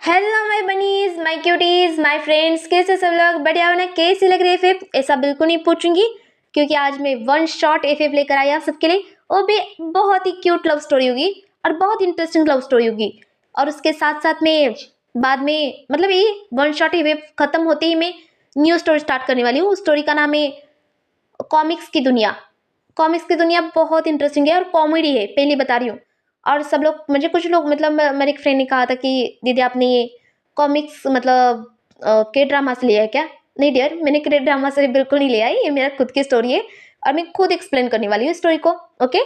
Hello my bunnies, my cuties, my friends, कैसे सब लोग? बढ़िया हो ना? कैसी लग रही है एफएफ? ऐसा बिल्कुल नहीं पूछूंगी, क्योंकि आज मैं वन शॉट एफएफ लेकर आई आप सबके लिए। वो भी बहुत ही क्यूट लव स्टोरी होगी और बहुत इंटरेस्टिंग लव स्टोरी होगी। और उसके साथ साथ में बाद में मतलब ये वन शॉट एफएफ खत्म होते ही मैं न्यू स्टोरी स्टार्ट करने वाली हूँ। उस स्टोरी का नाम है कॉमिक्स की दुनिया। कॉमिक्स की दुनिया बहुत इंटरेस्टिंग है और कॉमेडी है, पहले बता रही हूँ। और सब लोग, मुझे कुछ लोग मतलब मेरे एक फ्रेंड ने कहा था कि दीदी आपने ये कॉमिक्स मतलब के ड्रामा से लिया है क्या? नहीं डियर, मैंने के ड्रामा से बिल्कुल नहीं लिया है, ये मेरा खुद की स्टोरी है और मैं खुद एक्सप्लेन करने वाली हूँ स्टोरी को। ओके,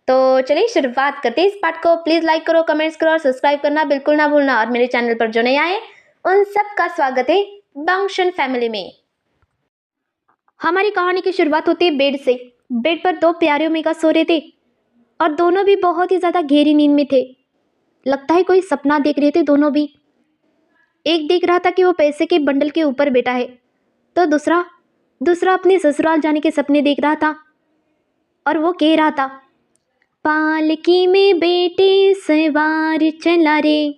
तो चलिए शुरुआत करते हैं इस पार्ट को। प्लीज लाइक करो, कमेंट्स करो और सब्सक्राइब करना बिल्कुल ना भूलना। और मेरे चैनल पर जो नए आए उन सबका स्वागत है बंक्शन फैमिली में। हमारी कहानी की शुरुआत होती है बेड से। बेड पर दो प्यारे ओमेगा सो रहे थे और दोनों भी बहुत ही ज्यादा गहरी नींद में थे। लगता है कोई सपना देख रहे थे दोनों भी। एक देख रहा था कि वो पैसे के बंडल के ऊपर बैठा है, तो दूसरा दूसरा अपने ससुराल जाने के सपने देख रहा था। और वो कह रहा था, पालकी में बेटे सवार चला रे,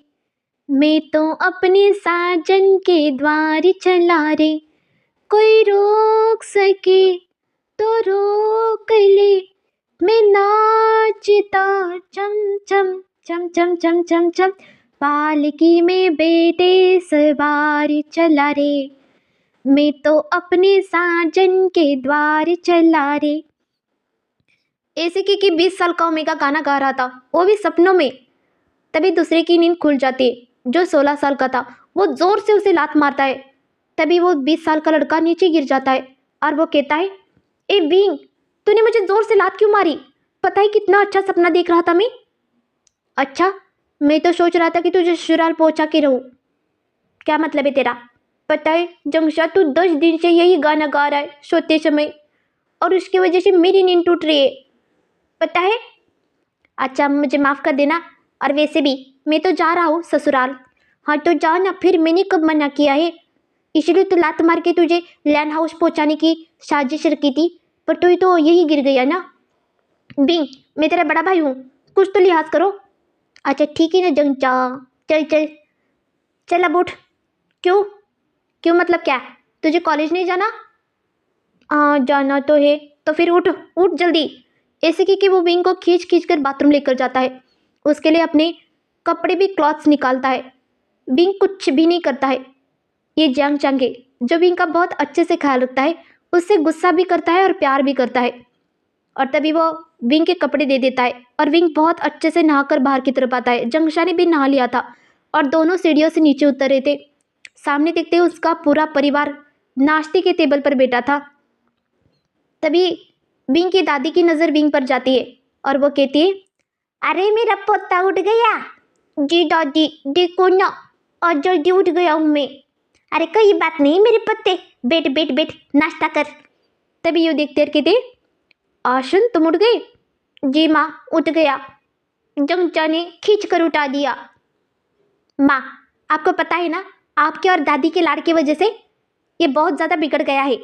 मैं तो अपने साजन के द्वार चला रे, कोई रोक सके तो रोक ले, मैं नाचता चम चम चम चम चम चम चम, पालकी में बेटे सवार चला रे, मैं तो अपने साजन के द्वार चला रे। ऐसे कि 20 साल का ओमेगा गाना गा रहा था, वो भी सपनों में। तभी दूसरे की नींद खुल जाती है। जो 16 साल का था वो जोर से उसे लात मारता है। तभी वो 20 साल का लड़का नीचे गिर जाता है और वो कहता है, ए बींग, तूने मुझे जोर से लात क्यों मारी? पता है कितना अच्छा सपना देख रहा था मैं। अच्छा, मैं तो सोच रहा था कि तुझे ससुराल पहुंचा के रहूं। क्या मतलब है तेरा? पता है जंगशा, तू 10 दिन से यही गाना गा रहा है सोते समय, और उसकी वजह से मेरी नींद टूट रही है, पता है? अच्छा, मुझे माफ़ कर देना। और वैसे भी मैं तो जा रहा हूँ ससुराल। हाँ तो जा ना, फिर मैंने कब मना किया है? इसलिए तो लात मार के तुझे लैंड हाउस पहुँचाने की साजिश रखी थी, पर तू तो यही गिर गया ना। बिंग, मैं तेरा बड़ा भाई हूँ, कुछ तो लिहाज करो। अच्छा ठीक है ना जंगचा, चल चल चल अब उठ। क्यों? क्यों मतलब क्या? तुझे कॉलेज नहीं जाना? हाँ जाना तो है। तो फिर उठ उठ जल्दी। ऐसे कि वो विंग को खींच खींच कर बाथरूम लेकर जाता है। उसके लिए अपने कपड़े भी क्लॉथ्स निकालता है। विंग कुछ भी नहीं करता है। ये जैंग चंग है जो विंग का बहुत अच्छे से ख्याल रखता है, उससे गुस्सा भी करता है और प्यार भी करता है। और तभी वो विंग के कपड़े दे देता है और विंग बहुत अच्छे से नहाकर बाहर की तरफ आता है। जंगशा ने भी नहा लिया था और दोनों सीढ़ियों से नीचे उतर रहे थे। सामने देखते हुए उसका पूरा परिवार नाश्ते के टेबल पर बैठा था। तभी बिंग की दादी की नज़र बिंग पर जाती है और वो कहती है, अरे मेरा पोता उठ गया। जी दादी देखो ना, आज जल्दी उठ गया हूँ मैं। अरे कोई बात नहीं मेरे पत्ते, बैठ बैठ बैठ नाश्ता कर। तभी यू देखते कहते, आशन तुम उठ गए? जी माँ उठ गया, जंगचा ने खींच कर उठा दिया। माँ, आपको पता है ना, आपके और दादी के लाड़ की वजह से ये बहुत ज़्यादा बिगड़ गया है।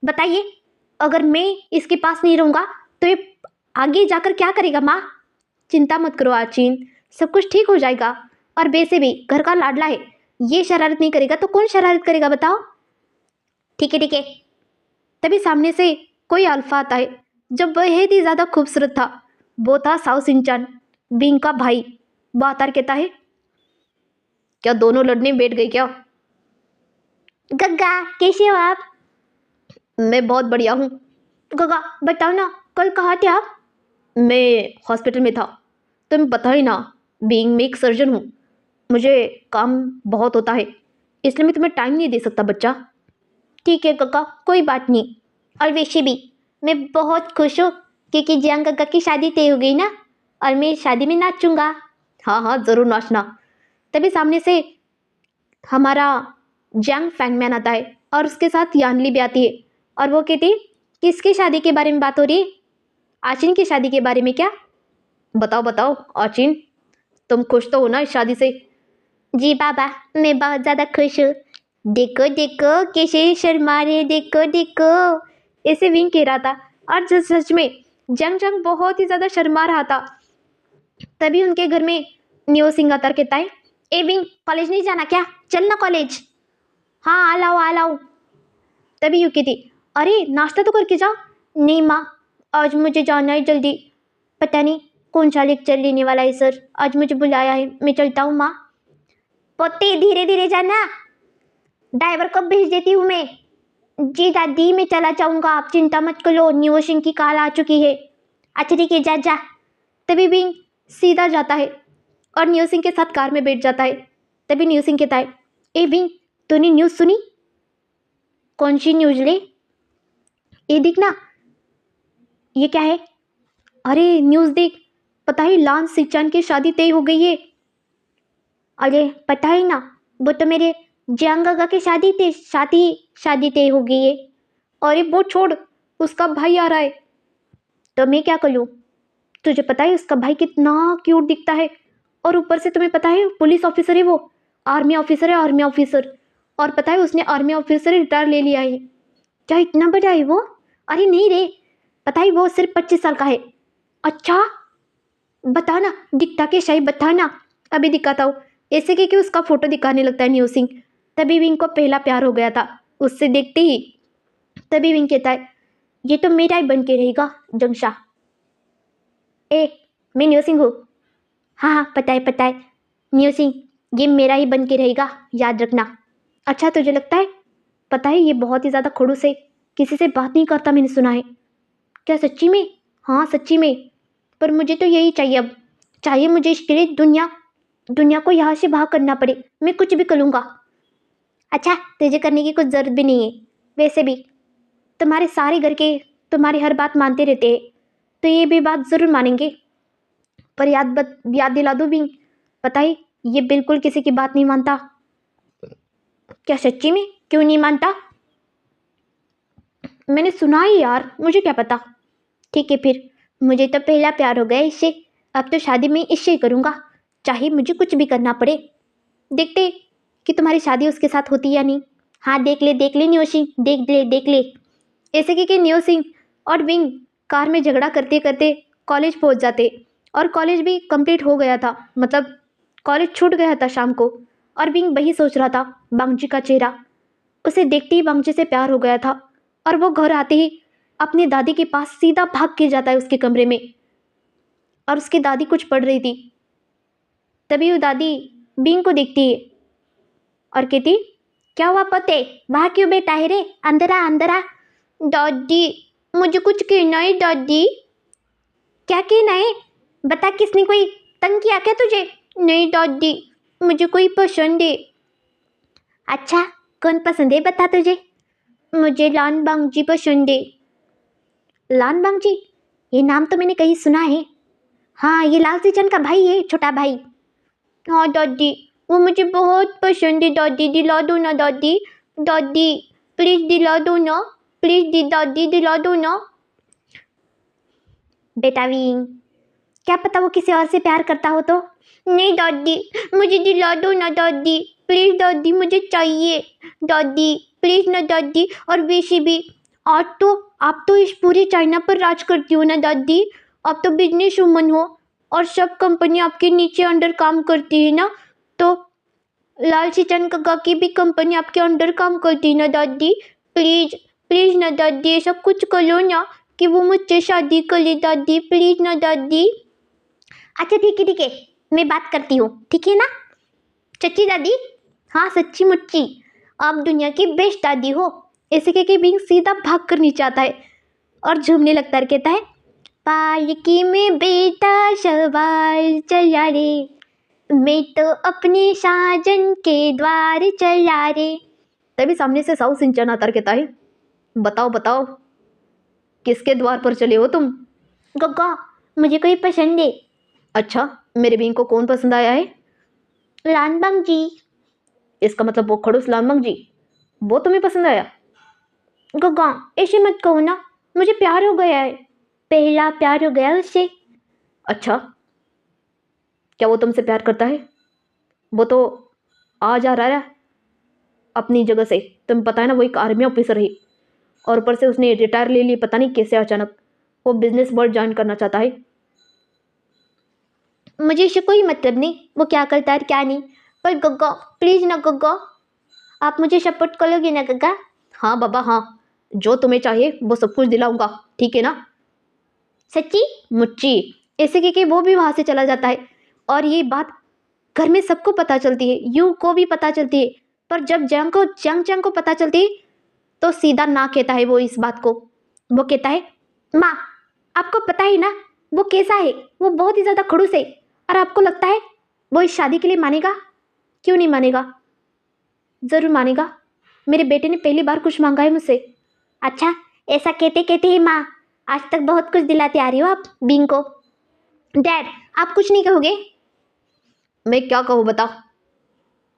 बताइए, अगर मैं इसके पास नहीं रहूँगा तो ये आगे जाकर क्या करेगा? माँ चिंता मत करो आचीन, सब कुछ ठीक हो जाएगा। और वैसे भी घर का लाडला है, ये शरारत नहीं करेगा तो कौन शरारत करेगा बताओ? ठीक है ठीक है। तभी सामने से कोई अल्फा आता है जो बेहद ही ज़्यादा खूबसूरत था। वो था साउ सिंचान, बिंग का भाई। बातार कहता है, क्या दोनों लड़ने बैठ गए क्या? गग्गा कैसे हो आप? मैं बहुत बढ़िया हूँ। गग्गा बताओ ना, कल कहाँ थे आप? मैं हॉस्पिटल में था, तुम्हें पता ही ना, बीइंग मैं एक सर्जन हूँ, मुझे काम बहुत होता है, इसलिए मैं तुम्हें टाइम नहीं दे सकता बच्चा। ठीक है गग्गा, कोई बात नहीं। और वैसे भी मैं बहुत खुश हूँ क्योंकि जियांग गग्गा की शादी तय हो गई ना, और मैं शादी में नाचूंगा। हाँ हाँ ज़रूर नाचना। तभी सामने से हमारा जंग फैंगमैन आता है और उसके साथ यानली भी आती है और वो कहती है, किसकी शादी के बारे में बात हो रही है? आचिन की शादी के बारे में क्या? बताओ बताओ आचिन, तुम खुश तो हो ना इस शादी से? जी बाबा, मैं बहुत ज़्यादा खुश हूँ। देखो देखो कैसे शर्मा रहे, देखो देखो, ऐसे विंग कह रहा था। और सच में जंग जंग बहुत ही ज़्यादा शर्मा रहा था। तभी उनके घर में न्यू सिंह आता कहता है, ए विंग, कॉलेज नहीं जाना क्या? चल ना कॉलेज। हाँ आ लाओ। तभी यू कहती, अरे नाश्ता तो करके जा। नहीं माँ, आज मुझे जाना है जल्दी। पता नहीं कौन सा लेक्चर लेने वाला है सर, आज मुझे बुलाया है, मैं चलता हूँ माँ। पोती धीरे धीरे जाना, ड्राइवर को भेज देती हूँ मैं। जी दादी, मैं चला जाऊँगा, आप चिंता मत करो, न्यू वॉशिंग की कॉल आ चुकी है। अच्छा ठीक है, जा जा। तभी विंग सीधा जाता है और न्यू सिंह के साथ कार में बैठ जाता है। तभी न्यू सिंह कहता है, ए विंग, तूने न्यूज़ सुनी? कौन सी न्यूज़ ले? ये देख ना, ये क्या है? अरे न्यूज़ देख, पता है लांस सिचान की शादी तय हो गई है। अरे पता है ना, वो तो मेरे जंगगा की शादी तय हो गई है। अरे वो छोड़, उसका भाई आ रहा है। तो मैं क्या करूँ? तुझे पता है उसका भाई कितना क्यूट दिखता है, और ऊपर से तुम्हें पता है पुलिस ऑफिसर है वो, आर्मी ऑफिसर है, आर्मी ऑफिसर। और पता है उसने आर्मी ऑफिसर रिटायर ले लिया है। क्या इतना बड़ा है वो? अरे नहीं रे, पता है वो सिर्फ 25 साल का है। अच्छा, बताना दिखता के शाही, बताना। अभी दिखाता हूँ। ऐसे कि उसका फोटो दिखाने लगता है न्यू सिंह। तभी विंग को पहला प्यार हो गया था उससे देखते ही। तभी विंग कहता है, ये तो मेरा ही बन के रहेगा जंगशा। ए, मैं न्यू सिंह हूँ। हाँ हाँ पता है न्यू सिंह, ये मेरा ही बन के रहेगा, याद रखना। अच्छा तुझे लगता है? पता है ये बहुत ही ज़्यादा खड़ूस है, किसी से बात नहीं करता, मैंने सुना है। क्या सच्ची में? हाँ सच्ची में। पर मुझे तो यही चाहिए, अब चाहिए मुझे इसके लिए दुनिया को यहाँ से बाहर करना पड़े, मैं कुछ भी करूँगा। अच्छा, तुझे करने की कुछ ज़रूरत भी नहीं है। वैसे भी तुम्हारे सारे घर के तुम्हारी हर बात मानते रहते हैं, तो ये भी बात ज़रूर मानेंगे। पर याद दिला दो भी, पता है ये बिल्कुल किसी की बात नहीं मानता। क्या सच्ची में? क्यों नहीं मानता? मैंने सुना है यार, मुझे क्या पता। ठीक है फिर, मुझे तो पहला प्यार हो गया इससे, अब तो शादी में इससे ही करूँगा, चाहे मुझे कुछ भी करना पड़े। देखते कि तुम्हारी शादी उसके साथ होती या नहीं। हाँ देख ले न्यू सिंह, देख ले। ऐसे कि न्यू सिंह और विंग कार में झगड़ा करते करते कॉलेज पहुंच जाते, और कॉलेज भी कंप्लीट हो गया था, मतलब कॉलेज छूट गया था शाम को। और विंग वही सोच रहा था, बांगची का चेहरा, उसे देखते ही बांगची से प्यार हो गया था। और वो घर आते ही अपनी दादी के पास सीधा भाग के जाता है उसके कमरे में, और उसकी दादी कुछ पढ़ रही थी। तभी वो दादी विंग को देखती है और कहती, क्या हुआ पोते, वहाँ क्यों बैठा है रे, अंदर आ। दादी, मुझे कुछ कहना है दादी। क्या कहना है? बता, किसने कोई तंग किया क्या तुझे? नहीं दादी, मुझे कोई पसंद है। अच्छा, कौन पसंद है बता तुझे? मुझे लान बांगजी पसंद है। लान बांगजी? ये नाम तो मैंने कहीं सुना है। हाँ, ये लाल सिंचन का भाई है, छोटा भाई। हाँ दादी, वो मुझे बहुत पसंद है दादी, दिला दो ना दादी। दादी प्लीज़ दिला दो ना, प्लीज़ दादी दिला दो ना। बेटा विंग, क्या पता वो किसी और से प्यार करता हो तो। नहीं दादी, मुझे दिला दो ना दादी, प्लीज़ दादी, मुझे चाहिए दादी, प्लीज़ ना दादी। और वैसे भी आज तो आप तो इस पूरे चाइना पर राज करती हो ना दादी, आप तो बिजनेस वूमन हो, और सब कंपनी आपके नीचे अंडर काम करती है ना, तो लाल सिंचन काका की भी कंपनी आपके अंडर काम करती है ना दादी। प्लीज़ ना दादी, ऐसा कुछ करो ना कि वो मुझसे शादी कर ले दादी, प्लीज़ ना दादी। अच्छा ठीक है, मैं बात करती हूँ, ठीक है ना? सच्ची दादी? हाँ सच्ची मुच्ची, आप दुनिया की बेस्ट दादी हो। ऐसे कह के विंग सीधा भाग कर नीचे आता है और झूमने लगता है, कहता है, पालकी में बेटा सवार चला रे, मैं तो अपने साजन के द्वार चला रे। तभी सामने से साउ सिंचन आता कहता है, बताओ किसके द्वार पर चले हो तुम? गग्गा, मुझे कोई पसंद है। अच्छा, मेरे बीन को कौन पसंद आया है? लानबंग जी। इसका मतलब वो खड़ूस लानबंग जी, वो तुम्हें पसंद आया? गग्गा ऐसे मत कहो ना, मुझे प्यार हो गया है, पहला प्यार हो गया उससे। अच्छा, क्या वो तुमसे प्यार करता है? वो तो आ जा रहा है अपनी जगह से, तुम्हें पता है ना वो एक आर्मी ऑफिसर है, और ऊपर से उसने रिटायर ले ली, पता नहीं कैसे अचानक वो बिजनेस वर्ल्ड ज्वाइन करना चाहता है। मुझे इससे कोई मतलब नहीं वो क्या करता है क्या नहीं, पर गग्गा प्लीज़ ना गग्गा, आप मुझे सपोर्ट करोगे ना गग्गा? हाँ बाबा हाँ, जो तुम्हें चाहिए वो सब कुछ दिलाऊंगा, ठीक है ना? सच्ची? मुच्ची। ऐसे कह के वो भी वहाँ से चला जाता है और ये बात घर में सबको पता चलती है, यू को भी पता चलती है। पर जब जंग चंग को पता चलती है तो सीधा ना कहता है वो इस बात को। वो कहता है माँ, आपको पता है ना वो कैसा है, वो बहुत ही ज़्यादा खड़ूस है। और आपको लगता है वो इस शादी के लिए मानेगा? क्यों नहीं मानेगा, ज़रूर मानेगा। मेरे बेटे ने पहली बार कुछ मांगा है मुझसे। अच्छा, ऐसा कहते कहते ही माँ आज तक बहुत कुछ दिलाते आ रही हो आप बींग को। डैड, आप कुछ नहीं कहोगे? मैं क्या कहूँ बता,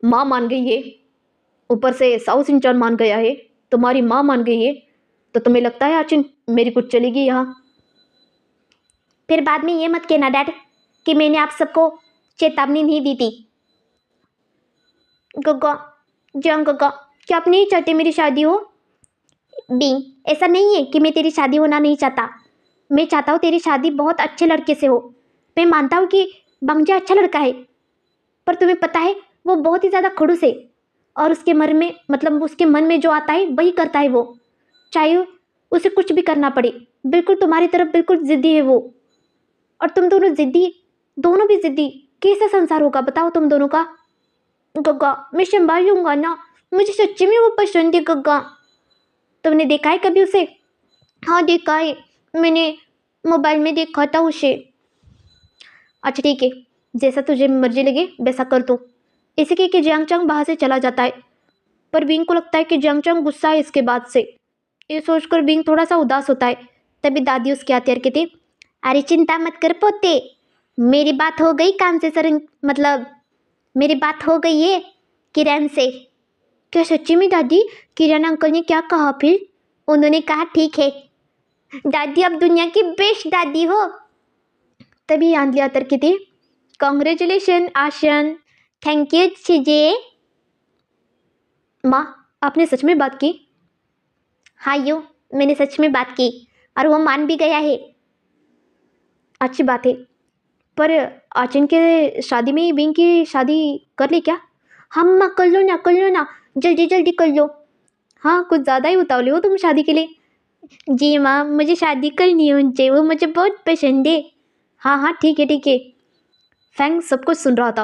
माँ मान गई है, ऊपर से साउथ इंचान मान गया है, तुम्हारी माँ मान गई है, तो तुम्हें लगता है आचिन मेरी कुछ चलेगी यहाँ? फिर बाद में ये मत कहना डैड कि मैंने आप सबको चेतावनी नहीं दी थी। गग्गा, जंग गग्गा, क्या आप नहीं चाहते मेरी शादी हो? बींग, ऐसा नहीं है कि मैं तेरी शादी होना नहीं चाहता। मैं चाहता हूँ तेरी शादी बहुत अच्छे लड़के से हो। मैं मानता हूँ कि बंजा अच्छा लड़का है, पर तुम्हें पता है वो बहुत ही ज़्यादा खड़ूस है और उसके मन में उसके मन में जो आता है वही करता है वो, चाहे उसे कुछ भी करना पड़े। बिल्कुल तुम्हारी तरफ बिल्कुल ज़िद्दी है वो। और तुम दोनों ज़िद्दी, दोनों भी ज़िद्दी, कैसा संसार होगा बताओ तुम दोनों का? गग्गा, मैं संभाल लूँगा ना, मुझे सच्ची में वो पसंद है गग्गा। तुमने देखा है कभी उसे? हाँ देखा है, मैंने मोबाइल में देखा था उसे। अच्छा ठीक है, जैसा तुझे मर्जी लगे वैसा कर तू। इसी के जियांग चांग बाहर से चला जाता है। पर बिंग को लगता है कि जियांग चांग गुस्सा है इसके बाद से। ये सोचकर बिंग थोड़ा सा उदास होता है। तभी दादी उसके आते और कहती, अरे चिंता मत कर पोते, मेरी बात हो गई कान से सर, मेरी बात हो गई है किरण से। क्या सच्ची में दादी? किरण अंकल ने क्या कहा फिर? उन्होंने कहा ठीक है दादी, अब दुनिया की बेस्ट दादी हो। तभी आंधली आतर की थी, कॉन्ग्रेचुलेशन आशन, थैंक यू चीजे। माँ, आपने सच में बात की? हाँ यू, मैंने सच में बात की और वो मान भी गया है। अच्छी बात है। पर आचन के शादी में बिंग की शादी कर ली क्या? हम माँ कर लो ना, जल्दी जल्दी कर लो। हाँ, कुछ ज़्यादा ही उतावले हो तुम शादी के लिए। जी माँ, मुझे शादी करनी है उनसे, वो मुझे बहुत पसंद है। हाँ हाँ ठीक है ठीक है। फैंग सब कुछ सुन रहा था।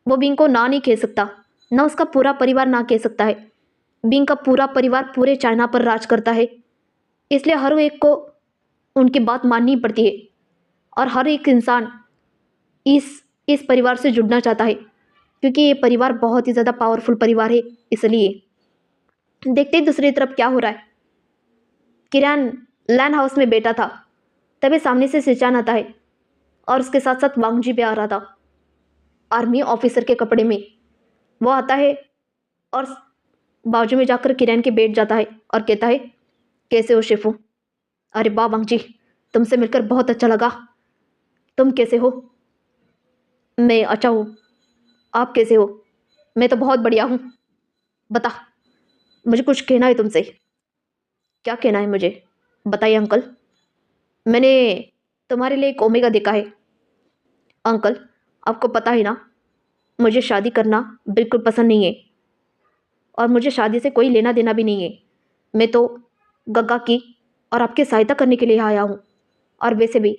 वो बिंग को ना नहीं कह सकता, ना उसका पूरा परिवार ना कह सकता है। बिंग का पूरा परिवार पूरे चाइना पर राज करता है, इसलिए हर एक को उनकी बात माननी पड़ती है और हर एक इंसान इस परिवार से जुड़ना चाहता है क्योंकि ये परिवार बहुत ही ज़्यादा पावरफुल परिवार है। इसलिए देखते ही दूसरी तरफ क्या हो रहा है। किरण लैंड हाउस में बैठा था, तभी सामने से सिचान आता है और उसके साथ साथ वांगजी भी आ रहा था, आर्मी ऑफिसर के कपड़े में। वो आता है और बाजू में जाकर किरण के बैठ जाता है और कहता है, कैसे हो शेफू? अरे वाह वांगजी, तुमसे मिलकर बहुत अच्छा लगा। तुम कैसे हो? मैं अच्छा हूँ, आप कैसे हो? मैं तो बहुत बढ़िया हूँ। बता, मुझे कुछ कहना है तुमसे। क्या कहना है मुझे? बताइए अंकल। मैंने तुम्हारे लिए एक ओमेगा देखा है। अंकल, आपको पता है ना, मुझे शादी करना बिल्कुल पसंद नहीं है और मुझे शादी से कोई लेना देना भी नहीं है। मैं तो गग्गा की और आपकी सहायता करने के लिए आया हूँ। और वैसे भी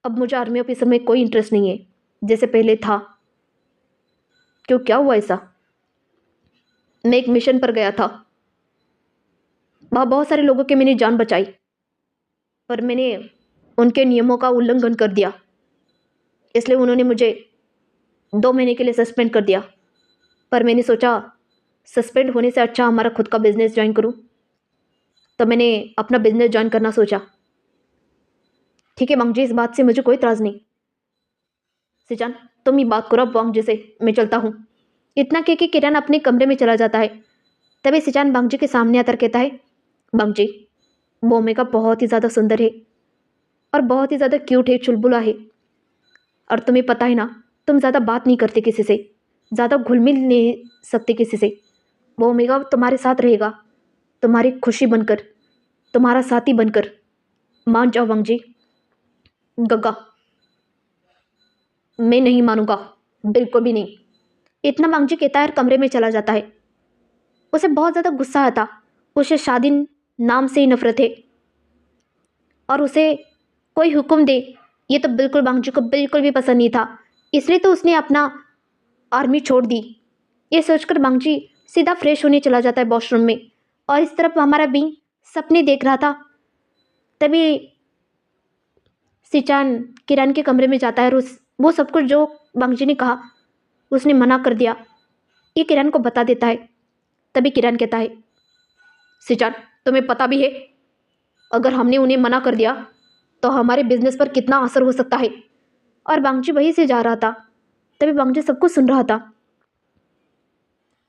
अब मुझे आर्मी ऑफिसर में कोई इंटरेस्ट नहीं है जैसे पहले था। क्यों, क्या हुआ ऐसा? मैं एक मिशन पर गया था, वहाँ बहुत सारे लोगों की मैंने जान बचाई, पर मैंने उनके नियमों का उल्लंघन कर दिया, इसलिए उन्होंने मुझे 2 महीने के लिए सस्पेंड कर दिया। पर मैंने सोचा सस्पेंड होने से अच्छा हमारा खुद का बिजनेस ज्वाइन करूं, तो मैंने अपना बिजनेस ज्वाइन करना सोचा। ठीक है वांगजी, इस बात से मुझे कोई इतराज़ नहीं। सिजान, तुम ही बात करो अब वांगजी से, मैं चलता हूँ। इतना कह के किरण अपने कमरे में चला जाता है। तभी सिजान वांगजी के सामने आकर कहता है, वांगजी, वो ओमेगा बहुत ही ज़्यादा सुंदर है और बहुत ही ज़्यादा क्यूट है, चुलबुला है। और तुम्हें पता है ना, तुम ज़्यादा बात नहीं करते किसी से, ज़्यादा घुल मिल नहीं सकते किसी से। वो ओमेगा तुम्हारे साथ रहेगा, तुम्हारी खुशी बनकर, तुम्हारा साथी बनकर। मान जाओ वांगजी। गग्गा, मैं नहीं मानूंगा। बिल्कुल भी नहीं। इतना बांगजी कहता है और कमरे में चला जाता है। उसे बहुत ज़्यादा गुस्सा आता। उसे शादी नाम से ही नफरत है और उसे कोई हुक्म दे ये तो बिल्कुल बांगजी को बिल्कुल भी पसंद नहीं था। इसलिए तो उसने अपना आर्मी छोड़ दी। ये सोचकर बांगजी सीधा फ्रेश होने चला जाता है वॉशरूम में। और इस तरफ हमारा बिंग सपने देख रहा था। तभी सिचान किरण के कमरे में जाता है और उस वो सब कुछ जो बांगजी ने कहा उसने मना कर दिया ये किरण को बता देता है। तभी किरण कहता है, सिचान तुम्हें पता भी है अगर हमने उन्हें मना कर दिया तो हमारे बिजनेस पर कितना असर हो सकता है। और बांगजी वहीं से जा रहा था। तभी बांगजी सब कुछ सुन रहा था।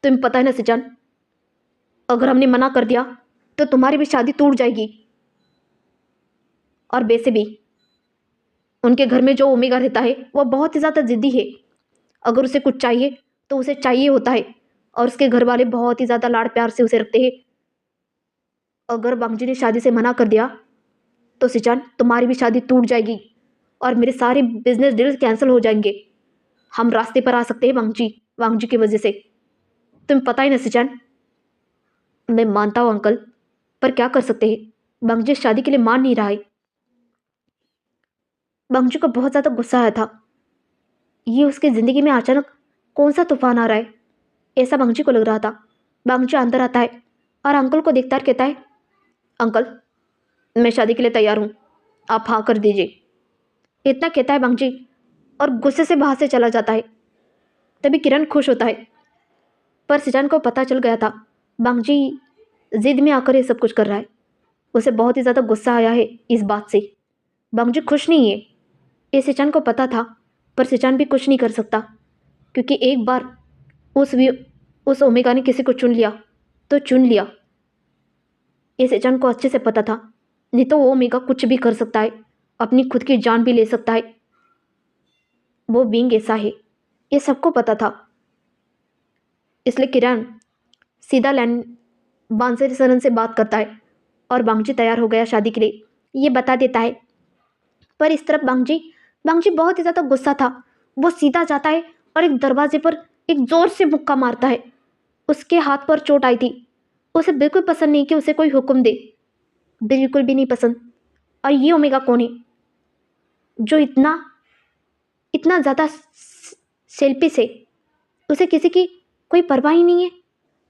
तुम्हें पता है ना सिचान, अगर हमने मना कर दिया तो तुम्हारी भी शादी टूट जाएगी। और वैसे भी उनके घर में जो ओमेगा रहता है वह बहुत ही ज़्यादा जिद्दी है। अगर उसे कुछ चाहिए तो उसे चाहिए होता है और उसके घर वाले बहुत ही ज़्यादा लाड़ प्यार से उसे रखते हैं। अगर बांगजी ने शादी से मना कर दिया तो सिचान तुम्हारी भी शादी टूट जाएगी और मेरे सारे बिजनेस डील्स कैंसिल हो जाएंगे। हम रास्ते पर आ सकते हैं वांगजी की वजह से। तुम्हें पता ही ना सिचान। मैं मानता हूँ अंकल, पर क्या कर सकते हैं, बांगजी शादी के लिए मान नहीं रहा है। बांगजी को बहुत ज़्यादा गुस्सा आया था। ये उसकी ज़िंदगी में अचानक कौन सा तूफान आ रहा है, ऐसा बांगजी को लग रहा था। बांगजी अंदर आता है और अंकल को देखता है, कहता है, अंकल मैं शादी के लिए तैयार हूँ, आप हाँ कर दीजिए। इतना कहता है बांगजी और गुस्से से बाहर से चला जाता है। तभी किरण खुश होता है, पर सिचान को पता चल गया था बांगजी जिद में आकर ये सब कुछ कर रहा है। उसे बहुत ही ज़्यादा गुस्सा आया है इस बात से। बांगजी खुश नहीं है, ये सिचान को पता था, पर सिचान भी कुछ नहीं कर सकता क्योंकि एक बार उस ओमेगा ने किसी को चुन लिया तो चुन लिया। ये सिचान को अच्छे से पता था, नहीं तो वो ओमेगा कुछ भी कर सकता है, अपनी खुद की जान भी ले सकता है। वो बींग ऐसा है, ये सबको पता था। इसलिए किरण सीधा लैंड बांसुरी सरन से बात करता है और बांगजी तैयार हो गया शादी के लिए, ये बता देता है। पर इस तरफ बांगजी बहुत ही ज़्यादा गुस्सा था। वो सीधा जाता है और एक दरवाजे पर एक ज़ोर से मुक्का मारता है। उसके हाथ पर चोट आई थी। उसे बिल्कुल पसंद नहीं कि उसे कोई हुक्म दे, बिल्कुल भी नहीं पसंद। और ये ओमेगा कौन है जो इतना इतना ज़्यादा सेल्फिश है, उसे किसी की कोई परवाह ही नहीं है।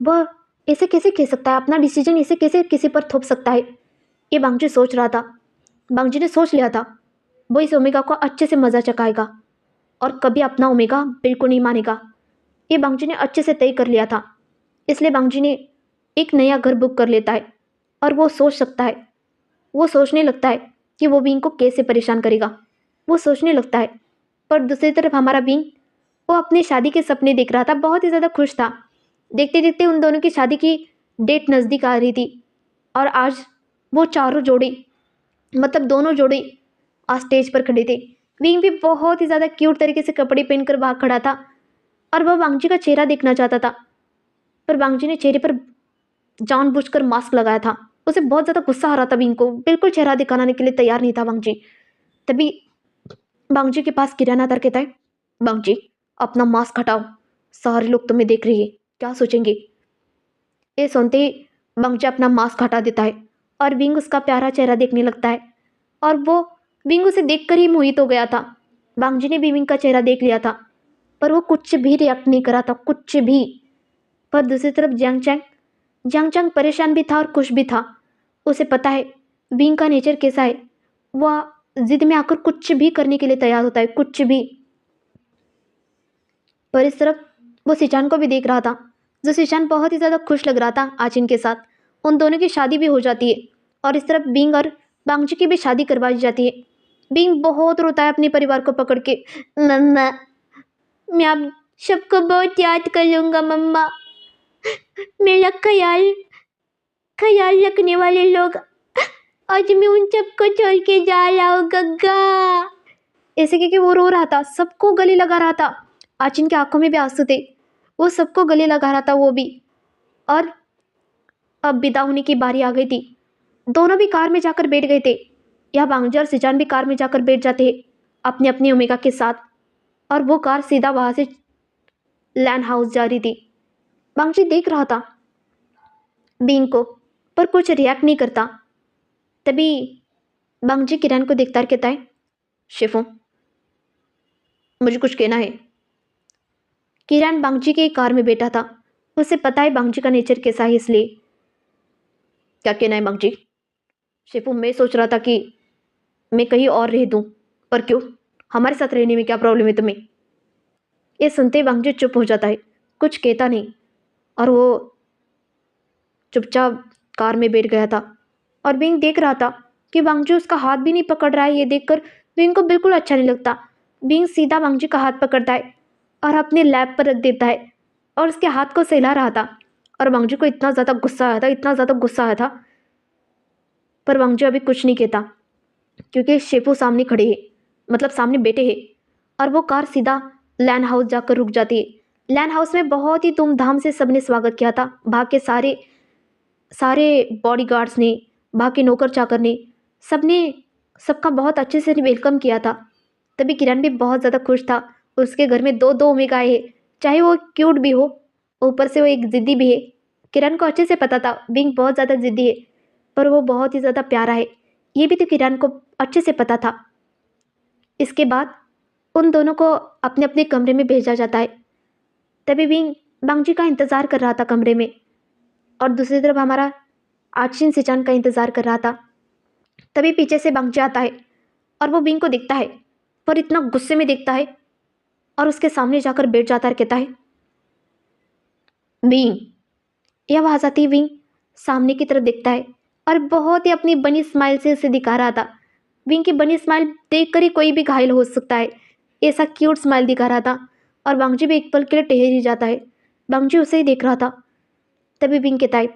वह ऐसे कैसे कह सकता है, अपना डिसीजन ऐसे कैसे किसी पर थोप सकता है। ये बांगजी सोच रहा था। बांगजी ने सोच लिया था वो इस ओमेगा को अच्छे से मज़ा चखाएगा और कभी अपना ओमेगा बिल्कुल नहीं मानेगा। ये बांगजी ने अच्छे से तय कर लिया था। इसलिए बांगजी ने एक नया घर बुक कर लेता है और वो सोचने लगता है कि वो बींग को कैसे परेशान करेगा। वो सोचने लगता है, पर दूसरी तरफ हमारा बींग वो अपनी शादी के सपने देख रहा था, बहुत ही ज़्यादा खुश था। देखते देखते उन दोनों की शादी की डेट नज़दीक आ रही थी और आज वो चारों जोड़े, मतलब दोनों जोड़े आज स्टेज पर खड़े थे। विंग भी बहुत ही ज़्यादा क्यूट तरीके से कपड़े पहनकर वहाँ खड़ा था और वह बांगजी का चेहरा देखना चाहता था, पर बांगजी ने चेहरे पर जानबूझकर मास्क लगाया था। उसे बहुत ज़्यादा गुस्सा आ रहा था विंग को, बिल्कुल चेहरा दिखाने के लिए तैयार नहीं था बांगजी। तभी बांगजी के पास किरण आता कहता है, बांगजी अपना मास्क हटाओ, सारे लोग तुम्हें देख रहे हैं, क्या सोचेंगे। ये सुनते ही बांगजी अपना मास्क हटा देता है और विंग उसका प्यारा चेहरा देखने लगता है और वो विंग उसे देखकर ही मोहित हो गया था। बांगजी ने भी विंग का चेहरा देख लिया था, पर वो कुछ भी रिएक्ट नहीं करा था, कुछ भी। पर दूसरी तरफ जियांग परेशान भी था और खुश भी था। उसे पता है विंग का नेचर कैसा है, वह जिद में आकर कुछ भी करने के लिए तैयार होता है, कुछ भी। पर इस तरफ वो सिचान को भी देख रहा था, जो सिचान बहुत ही ज़्यादा खुश लग रहा था आचिन के साथ। उन दोनों की शादी भी हो जाती है और इस तरफ बिंग और बांगजी की भी शादी करवाई जाती है। बिंग बहुत रोता है अपने परिवार को पकड़ के, मम्मा मैं आप सबको बहुत याद करूँगा मम्मा, मेरा ख्याल ख्याल रखने वाले लोग, आज मैं उन सबको छोड़ के जा रहा हूँ गग्गा। ऐसे कि वो रो रहा था, सबको गले लगा रहा था। आचिन की आंखों में भी आंसू थे, वो सबको गले लगा रहा था वो भी। और अब विदा होने की बारी आ गई थी। दोनों भी कार में जाकर बैठ गए थे, या बांगजी और सिचान भी कार में जाकर बैठ जाते हैं अपने अपने ओमेगा के साथ। और वो कार सीधा वहाँ से लैंड हाउस जा रही थी। बांग्ची देख रहा था बींग को, पर कुछ रिएक्ट नहीं करता। तभी बांग्ची किरण को देखता और कहता है, शिफू, मुझे कुछ कहना है। किरण बांग्ची की कार में बैठा था। उसे पता है बांग्ची का नेचर कैसा है, इसलिए। क्या कहना है बांग्ची? शिफू, मैं सोच रहा था कि मैं कहीं और रह दूं। पर क्यों? हमारे साथ रहने में क्या प्रॉब्लम है तुम्हें? ये सुनते ही बांग्ची चुप हो जाता है, कुछ कहता नहीं, और वो चुपचाप कार में बैठ गया था। और बिंग देख रहा था कि बांग्ची उसका हाथ भी नहीं पकड़ रहा है। ये देखकर बिंग को बिल्कुल अच्छा नहीं लगता। बिंग सीधा बांग्ची का हाथ पकड़ता है और अपने लैब पर रख देता है और उसके हाथ को सहला रहा था। और बांग्ची को इतना ज़्यादा गुस्सा आया था, इतना ज़्यादा गुस्सा आया था, पर बांग्ची अभी कुछ नहीं कहता क्योंकि शेपू सामने खड़े है, मतलब सामने बैठे हैं। और वो कार सीधा लैंड हाउस जाकर रुक जाती है। लैंड हाउस में बहुत ही धूमधाम से सबने स्वागत किया था। वहाँ के सारे सारे बॉडीगार्ड्स ने, वहाँ के नौकर चाकर ने, सबने सबका बहुत अच्छे से वेलकम किया था। तभी किरण भी बहुत ज़्यादा खुश था। उसके घर में दो दो ओमेगा आए हैं, चाहे वो क्यूट भी हो, ऊपर से वो एक ज़िद्दी भी है। किरण को अच्छे से पता था बिंग बहुत ज़्यादा ज़िद्दी है, पर वो बहुत ही ज़्यादा प्यारा है। ये भी तो किरण को अच्छे से पता था। इसके बाद उन दोनों को अपने अपने कमरे में भेजा जाता है। तभी बिंग बांग्ची का इंतज़ार कर रहा था कमरे में, और दूसरी तरफ हमारा आचिन सिचान का इंतज़ार कर रहा था। तभी पीछे से बांग्ची आता है और वो बिंग को देखता है, पर इतना गुस्से में देखता है, और उसके सामने जाकर बैठ जाता है और कहता है, बिंग। यह आवाज़ आती है, बिंग सामने की तरफ देखता है और बहुत ही अपनी बनी स्माइल से उसे दिखा रहा था। बिंग की बनी स्माइल देखकर ही कोई भी घायल हो सकता है, ऐसा क्यूट स्माइल दिखा रहा था। और बांग्ची भी एक पल के लिए ठहर ही जाता है। बांग्ची उसे ही देख रहा था। तभी बिंग कहता है,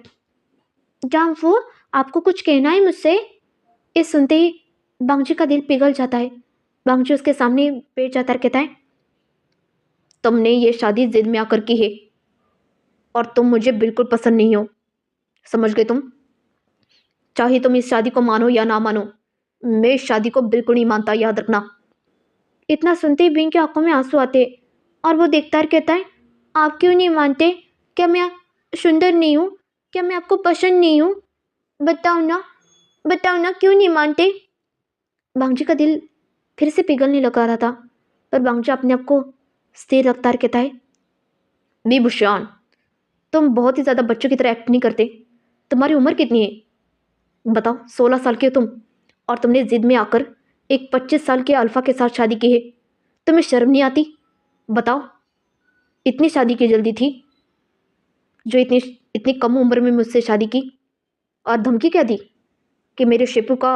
जांगफू, आपको कुछ कहना है मुझसे? ये सुनते ही बांग्ची का दिल पिघल जाता है। बांग्ची उसके सामने बैठ जाता है, कहता है, तुमने ये शादी जिद में आकर की है और तुम मुझे बिल्कुल पसंद नहीं हो, समझ गए तुम? चाहे तुम इस शादी को मानो या ना मानो, मैं इस शादी को बिल्कुल नहीं मानता, याद रखना। इतना सुनते ही बिंग की आंखों में आंसू आते और वो देखता है, कहता है, आप क्यों नहीं मानते? क्या मैं सुंदर नहीं हूँ? क्या मैं आपको पसंद नहीं हूँ? बताओ ना, बताओ ना, क्यों नहीं मानते? बांग्ची का दिल फिर से पिघलने लगा रहा था, पर बांग्ची अपने आप को स्थिर रखता है, कहता है, बीभूषण, तुम बहुत ही ज़्यादा बच्चों की तरह एक्ट नहीं करते। तुम्हारी उम्र कितनी है? बताओ। 16 साल के हो तुम, और तुमने जिद में आकर एक 25 साल के अल्फा के साथ शादी की है। तुम्हें शर्म नहीं आती? बताओ, इतनी शादी की जल्दी थी जो इतनी इतनी कम उम्र में मुझसे शादी की? और धमकी क्या दी कि मेरे शेपू का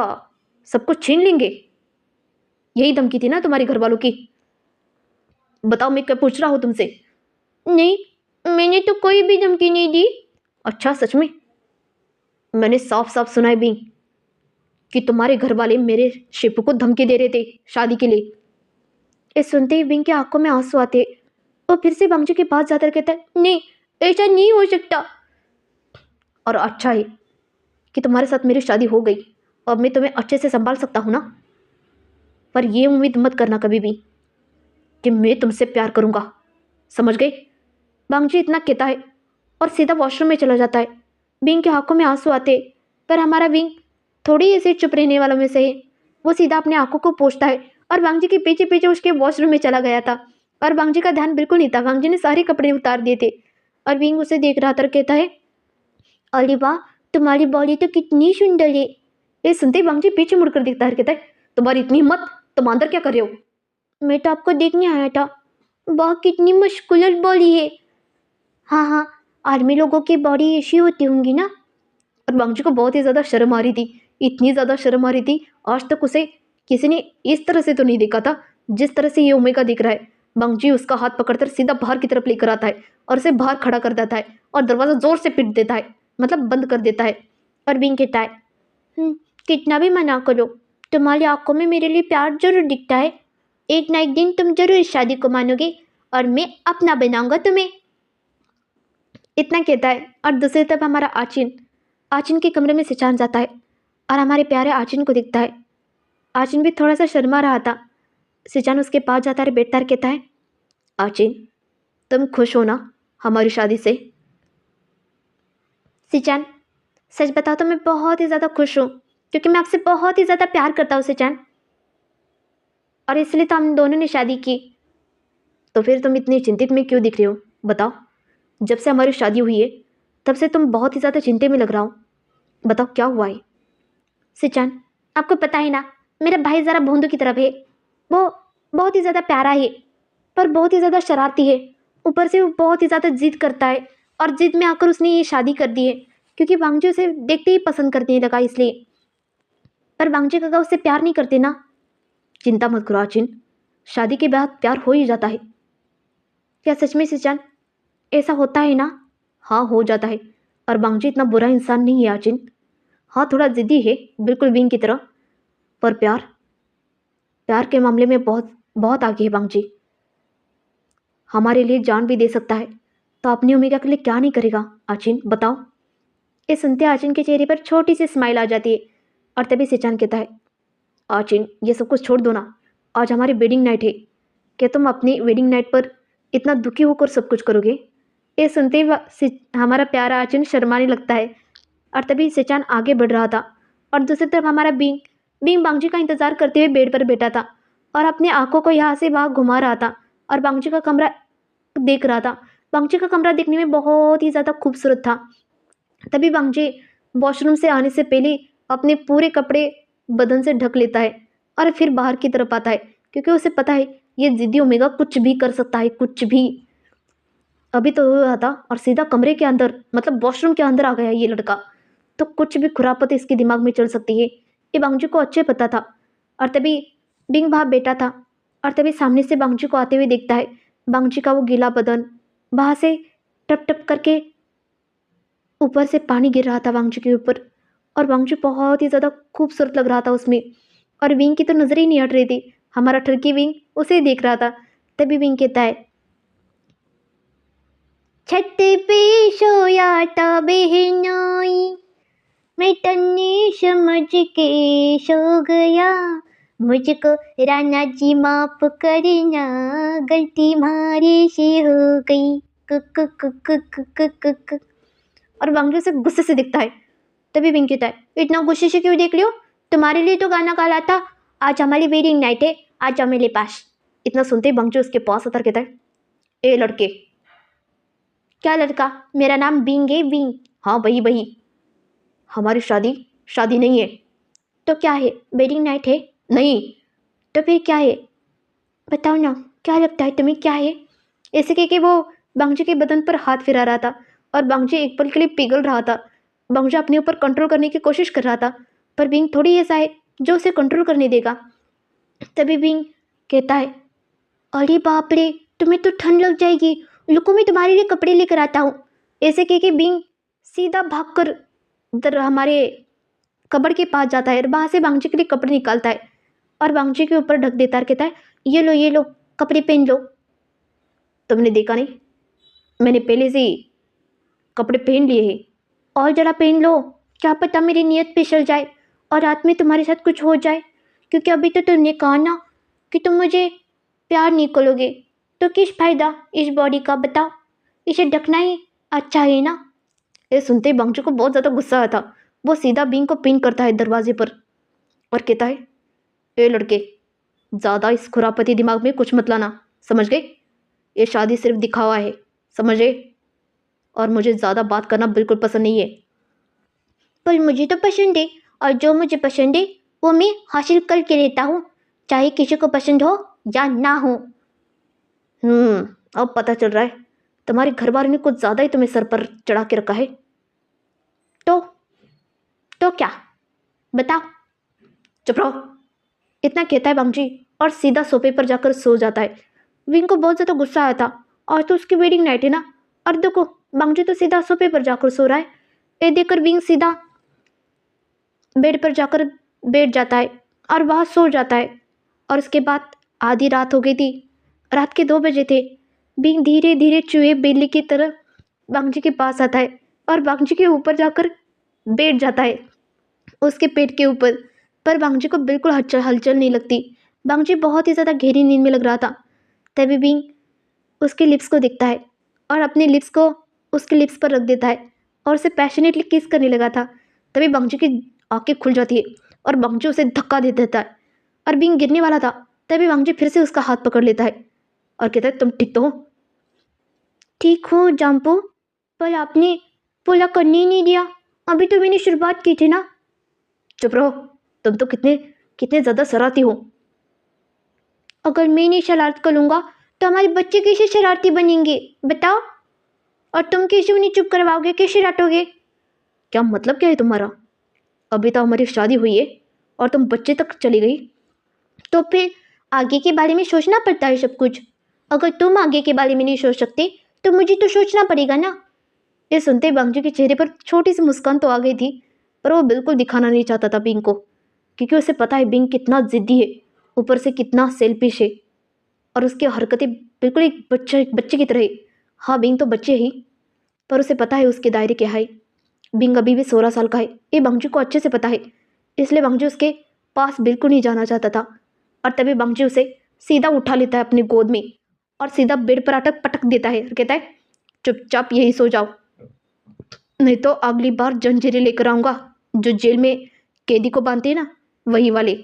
सब कुछ छीन लेंगे? यही धमकी थी ना तुम्हारे घर वालों की? बताओ, मैं क्या पूछ रहा हूँ तुमसे? नहीं, मैंने तो कोई भी धमकी नहीं दी। अच्छा, सच में? मैंने साफ साफ सुना है भी कि तुम्हारे घर वाले मेरे शिपू को धमकी दे रहे थे शादी के लिए। ये सुनते ही बिंग की आंखों में आंसू आते। वो फिर से बांग्ची के पास जाकर कहता है, नहीं, ऐसा नहीं हो सकता। और अच्छा है कि तुम्हारे साथ मेरी शादी हो गई, अब मैं तुम्हें अच्छे से संभाल सकता हूँ ना। पर ये उम्मीद मत करना कभी भी कि मैं तुमसे प्यार करूँगा, समझ गए? बांग्ची इतना कहता है और सीधा वॉशरूम में चला जाता है। बिंग की आंखों में आंसू आते, पर हमारा बिंग थोड़ी ऐसे चुप रहने वालों में से है। वो सीधा अपने आंखों को पोंछता है और बांग्ची के पीछे पीछे उसके वॉशरूम में चला गया था। और बांग्ची का ध्यान बिल्कुल नहीं था। बांग्ची ने सारे कपड़े उतार दिए थे और बिंग उसे देख रहा था और कहता है, अरे वाह, तुम्हारी बॉडी तो कितनी सुंदर है। ये सुनते ही बांग्ची पीछे मुड़कर देखता है, कहता है, तुम्हारी इतनी हिम्मत, तुम अंदर क्या कर रहे हो? मैं तो आपको देखने आया था। वाह, कितनी मस्कुलर बॉडी है। हाँ हाँ, आर्मी लोगों की बॉडी ऐसी होती होंगी ना। और बांग्ची को बहुत ही ज़्यादा शर्म आ रही थी, इतनी ज़्यादा शर्म आ रही थी, आज तक उसे किसी ने इस तरह से तो नहीं देखा था जिस तरह से ये ओमेगा दिख रहा है। बांग्ची उसका हाथ पकड़कर सीधा बाहर की तरफ लेकर आता है और उसे बाहर खड़ा कर देता है और दरवाज़ा ज़ोर से पीट देता है, मतलब बंद कर देता है। और बिंग कहता है, कितना भी मना करो, तुम्हारी आंखों में मेरे लिए प्यार जरूर दिखता है। एक ना एक दिन तुम जरूर इस शादी को मानोगे और मैं अपना बनाऊंगा तुम्हें। इतना कहता है और दूसरी तरफ हमारा आचिन आचिन के कमरे में सिचान जाता है और हमारे प्यारे आचिन को दिखता है। आचिन भी थोड़ा सा शर्मा रहा था, सिचान उसके पास जाता है, बैठता है, कहता है आचिन तुम खुश हो ना हमारी शादी से? सिचान सच बताओ तो मैं बहुत ही ज़्यादा खुश हूँ, क्योंकि मैं आपसे बहुत ही ज़्यादा प्यार करता हूँ सिचान, और इसलिए तो हम दोनों ने शादी की। तो फिर तुम इतनी चिंतित में क्यों दिख रही हो, बताओ? जब से हमारी शादी हुई है तब से तुम बहुत ही ज़्यादा चिंता में लग रहा हो, बताओ क्या हुआ है? सिचान आपको पता है ना, मेरा भाई ज़रा भोंदू की तरफ है। वो बहुत ही ज़्यादा प्यारा है, पर बहुत ही ज़्यादा शरारती है। ऊपर से वो बहुत ही ज़्यादा जिद करता है, और जिद में आकर उसने ये शादी कर दी है, क्योंकि वांगजी उसे देखते ही पसंद करने लगा इसलिए। पर वांगजी काका उससे प्यार नहीं करते ना। चिंता मत करो आचिन, शादी के बाद प्यार हो ही जाता है। क्या सच में सिचान ऐसा होता है ना? हाँ हो जाता है, और वांगजी इतना बुरा इंसान नहीं है आचिन। हाँ थोड़ा जिद्दी है, बिल्कुल विंग की तरह, पर प्यार प्यार के मामले में बहुत बहुत आगे है वांगजी। हमारे लिए जान भी दे सकता है, तो अपनी ओमेगा के लिए क्या नहीं करेगा आचिन, बताओ? ये सुनते आचिन के चेहरे पर छोटी सी स्माइल आ जाती है, और तभी सिचान कहता है आचिन ये सब कुछ छोड़ दो ना, आज हमारी वेडिंग नाइट है। क्या तुम अपनी वेडिंग नाइट पर इतना दुखी होकर सब कुछ करोगे? ये सुनते ही हमारा प्यारा आचिन शर्माने लगता है, और तभी सिचान आगे बढ़ रहा था, और दूसरी तरफ हमारा बींग बींग बांगजी का इंतजार करते हुए बेड पर बैठा था, और अपनी आंखों को यहाँ से वहाँ घुमा रहा था, और बांगजी का कमरा देख रहा था। बांगजी का कमरा देखने में बहुत ही ज़्यादा खूबसूरत था। तभी बांगजी वॉशरूम से आने से पहले अपने पूरे कपड़े बदन से ढक लेता है, और फिर बाहर की तरफ आता है, क्योंकि उसे पता है ये जिद्दी ओमेगा कुछ भी कर सकता है, कुछ भी। अभी तो हो रहा था और सीधा कमरे के अंदर, मतलब वॉशरूम के अंदर आ गया ये लड़का, तो कुछ भी खुरापत इसके दिमाग में चल सकती है, ये बांगजी को अच्छे पता था। और तभी बिंग वहाँ बैठा था, और तभी सामने से बांगजी को आते हुए देखता है। बांगजी का वो गीला बदन, वहाँ से टप टप करके ऊपर से पानी गिर रहा था बांगजी के ऊपर, और बांगजी बहुत ही ज़्यादा खूबसूरत लग रहा था उसमें, और विंग की तो नज़र ही नहीं हट रही थी। हमारा ठरकी विंग उसे ही देख रहा था। तभी विंग कहता है छत पे सोया था बहनोई, मैं तन्ने समझ के सो गया, मुझको राना जी माफ करना, गलती मारे से हो गई। Cook cook cook cook cook cook. और बांग्ला से गुस्से से दिखता है। तभी विंग कहता है इतना गुस्से से क्यों देख लियो, तुम्हारे लिए तो गाना गा रहा था, आज हमारी वेडिंग नाइट है, आज जाओ मेरे पास। इतना सुनते ही बंगजू उसके पास उतर कहता है ए लड़के। क्या लड़का? मेरा नाम बिंग है, बिंग। हाँ वही वही। हमारी शादी शादी नहीं है। तो क्या है? वेडिंग नाइट है। नहीं तो फिर क्या है? बताओ ना, क्या लगता है तुम्हें क्या है? ऐसे कह के वो बांगजी के बदन पर हाथ फिरा रहा था, और बांगजी एक पल के लिए पिघल रहा था। बांगजा अपने ऊपर कंट्रोल करने की कोशिश कर रहा था, पर बिंग थोड़ी ऐसा है जो उसे कंट्रोल करने देगा। तभी बिंग कहता है अरे बाप रे, तुम्हें तो ठंड लग जाएगी, रुको मैं तुम्हारे लिए कपड़े लेकर आता हूँ। ऐसे कह के बिंग सीधा भागकर हमारे कबड़ के पास जाता है, और वहाँ से बांगजी के लिए कपड़े निकालता है, और बांगजी के ऊपर ढक देता है, कहता है ये लो कपड़े पहन लो। तुमने देखा नहीं, मैंने पहले से ही कपड़े पहन लिए हैं, और जरा पहन लो, क्या पता मेरी नीयत फिसल जाए और रात में तुम्हारे साथ कुछ हो जाए, क्योंकि अभी तो तुमने कहा ना कि तुम मुझे प्यार नहीं करोगे, तो किस फायदा इस बॉडी का, बताओ? इसे ढकना ही अच्छा है ना। ये सुनते ही बांगजू को बहुत ज़्यादा गुस्सा आया था। वो सीधा बिंग को पिन करता है दरवाजे पर, और कहता है ए लड़के, ज़्यादा इस खुरापती दिमाग में कुछ मत लाना, समझ गए? ये शादी सिर्फ दिखावा है, समझ गए? और मुझे ज़्यादा बात करना बिल्कुल पसंद नहीं है। पर मुझे तो पसंद है, और जो मुझे पसंद है वो मैं हासिल करके रहता हूँ, चाहे किसी को पसंद हो या ना हो। अब पता चल रहा है तुम्हारे घर वालों ने कुछ ज़्यादा ही तुम्हें सर पर चढ़ा के रखा है। तो क्या? बताओ। चुप रहो। इतना कहता है बांगजी, और सीधा सोफे पर जाकर सो जाता है। विंग को बहुत ज़्यादा गुस्सा आया था, और तो उसकी वेडिंग नाइट है ना, और देखो बांगजी तो सीधा सोफे पर जाकर सो रहा है। ये देखकर विंग सीधा बेड पर जाकर बैठ जाता है, और वहाँ सो जाता है। और उसके बाद आधी रात हो गई थी, रात के 2 बजे थे। विंग धीरे धीरे चूहे बिल्ली की तरह बांगजी के पास आता है, और बांगजी के ऊपर जाकर बैठ जाता है, उसके पेट के ऊपर। पर बांगजी को बिल्कुल हलचल नहीं लगती। बांगजी बहुत ही ज़्यादा गहरी नींद में लग रहा था। तभी बिंग उसके लिप्स को देखता है और अपने लिप्स को उसके लिप्स पर रख देता है और उसे पैशनेटली किस करने लगा था। तभी बांगजी की आंखें खुल जाती है और बांगजी उसे धक्का दे देता है और बिंग गिरने वाला था। तभी बांगजी फिर से उसका हाथ पकड़ लेता है और कहता है, तुम ठीक तो हो? ठीक हूँ जाम्पू, पर आपने पूरा करने ही नहीं दिया। अभी तो मैंने शुरुआत की थी ना। चुप रहो, तुम तो कितने कितने ज़्यादा शरारती हो। अगर मैं नहीं शरारत करूँगा तो हमारे बच्चे कैसे शरारती बनेंगे बताओ? और तुम कैसे उन्हें चुप करवाओगे, कैसे डांटोगे? क्या मतलब क्या है तुम्हारा? अभी तो हमारी शादी हुई है और तुम बच्चे तक चली गई। तो फिर आगे के बारे में सोचना पड़ता है सब कुछ। अगर तुम आगे के बारे में नहीं सोच सकते तो मुझे तो सोचना पड़ेगा ना। ये सुनते ही बांगजू के चेहरे पर छोटी सी मुस्कान तो आ गई थी, पर वो बिल्कुल दिखाना नहीं चाहता था बिंग को, क्योंकि उसे पता है बिंग कितना जिद्दी है, ऊपर से कितना सेल्फिश है और उसकी हरकतें बिल्कुल एक बच्चे की तरह है। हाँ, बिंग तो बच्चे ही, पर उसे पता है उसके दायरे क्या है। बिंग अभी भी 16 साल का है, ये बांगजू को अच्छे से पता है। इसलिए बांगजू उसके पास बिल्कुल नहीं जाना चाहता था। और तभी बांगजू उसे सीधा उठा लेता है अपनी गोद में और सीधा बेड पर अटक पटक देता है और कहता है, चुपचाप यही सो जाओ, नहीं तो अगली बार जंजीरें लेकर आऊँगा, जो जेल में कैदी को बांधते हैं ना, वही वाले,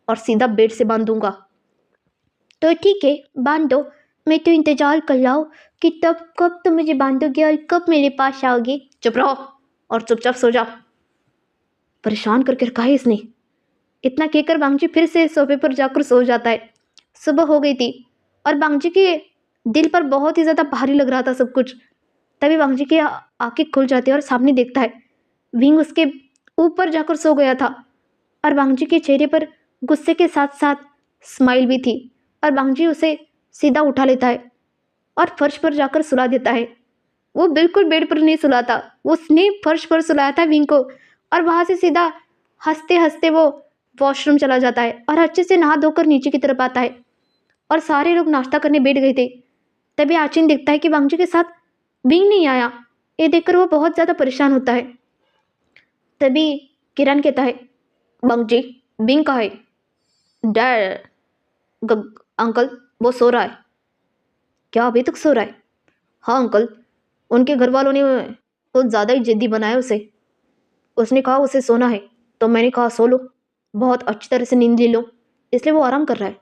और सीधा बेड से बांध दूंगा। तो ठीक है, बांध दो। मैं तो इंतज़ार कर रहा हूँ कि तब कब तुम मुझे बांधोगे और कब मेरे पास आओगे। चुप रहो और चुपचाप सो जाओ। परेशान करके रखा है इसने। इतना कहकर बांगजी फिर से सोफे पर जाकर सो जाता है। सुबह हो गई थी और बांगजी के दिल पर बहुत ही ज़्यादा भारी लग रहा था सब कुछ। तभी बांगजी की आंखें खुल जाती है और सामने देखता है विंग उसके ऊपर जाकर सो गया था और बांगजी के चेहरे पर गुस्से के साथ साथ स्माइल भी थी। और बांगजी उसे सीधा उठा लेता है और फर्श पर जाकर सुला देता है। वो बिल्कुल बेड पर नहीं सुलाता, उसने फर्श पर सुलाया था विंग को। और वहाँ से सीधा हंसते हंसते वो वॉशरूम चला जाता है और अच्छे से नहा धोकर नीचे की तरफ आता है। और सारे लोग नाश्ता करने बैठ गए थे। तभी आचिन देखता है कि बांगजी के साथ विंग नहीं आया। ये देखकर वो बहुत ज़्यादा परेशान होता है। तभी किरण कहता है, बांगजी, विंग कहाँ है? डैड, अंकल, वो सो रहा है। क्या अभी तक सो रहा है? हाँ अंकल, उनके घर वालों ने कुछ ज़्यादा ही जिद्दी बनाया उसे। उसने कहा उसे सोना है, तो मैंने कहा सो लो, बहुत अच्छी तरह से नींद ले लो। इसलिए वो आराम कर रहा है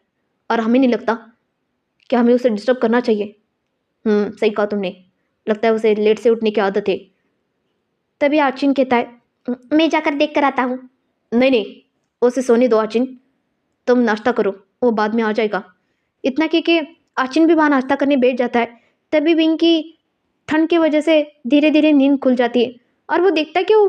और हमें नहीं लगता कि हमें उसे डिस्टर्ब करना चाहिए। सही कहा तुमने, लगता है उसे लेट से उठने की आदत है। तभी आचिन कहता है, मैं जाकर देख कर आता हूँ। नहीं नहीं, उसे सोने दो आचिन, तुम नाश्ता करो, वो बाद में आ जाएगा। इतना कि आचिन भी वहाँ नाश्ता करने बैठ जाता है। तभी विंग की ठंड की वजह से धीरे धीरे नींद खुल जाती है और वो देखता है कि वो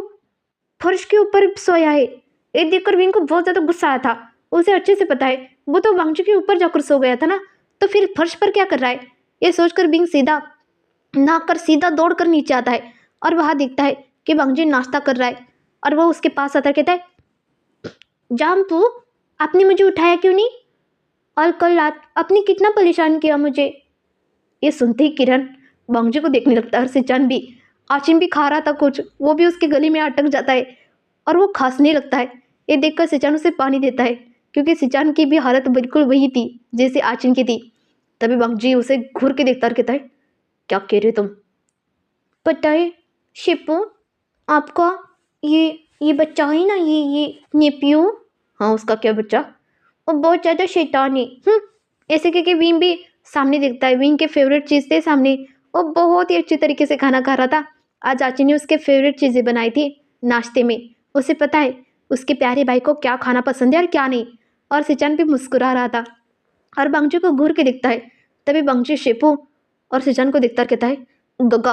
फर्श के ऊपर सोया है। ये देखकर विंग को बहुत ज़्यादा गुस्सा आया था। उसे अच्छे से पता है वो तो बांगजू के ऊपर जाकर सो गया था ना, तो फिर फर्श पर क्या कर रहा है। ये सोचकर विंग सीधा नहाकर सीधा दौड़ कर नीचे आता है और वहाँ देखता है कि बांगजू नाश्ता कर रहा है। और वो उसके पास आता है, कहता है, जाम्पू, आपने मुझे उठाया क्यों नहीं? और कल रात आपने कितना परेशान किया मुझे। ये सुनते ही किरण बांगजू को देखने लगता है और सिचान भी। आचिन भी खा रहा था कुछ, वो भी उसके गले में अटक जाता है और वो खांसने लगता है। ये देखकर सिचान उसे पानी देता है, क्योंकि सिचान की भी हालत बिल्कुल वही थी जैसे आचिन की थी। तभी बांगजी उसे घूर के देखता और कहता है, क्या कह रहे हो तुम? पता है शिपू, आपका ये बच्चा है ना, ये नेपियो। हाँ, उसका क्या बच्चा? वो बहुत ज़्यादा शैतान है। ऐसे करके वीम भी सामने देखता है। वीम के फेवरेट चीज़ थे सामने। वो बहुत ही अच्छी तरीके से खाना खा रहा था। आज चाची ने उसके फेवरेट चीज़ें बनाई थी नाश्ते में। उसे पता है उसके प्यारे भाई को क्या खाना पसंद है और क्या नहीं। और सिचान भी मुस्कुरा रहा था और बांगजू को घूर के देखता है। तभी बांगजू शेपू और सिचान को देखता कहता है, गग्गा,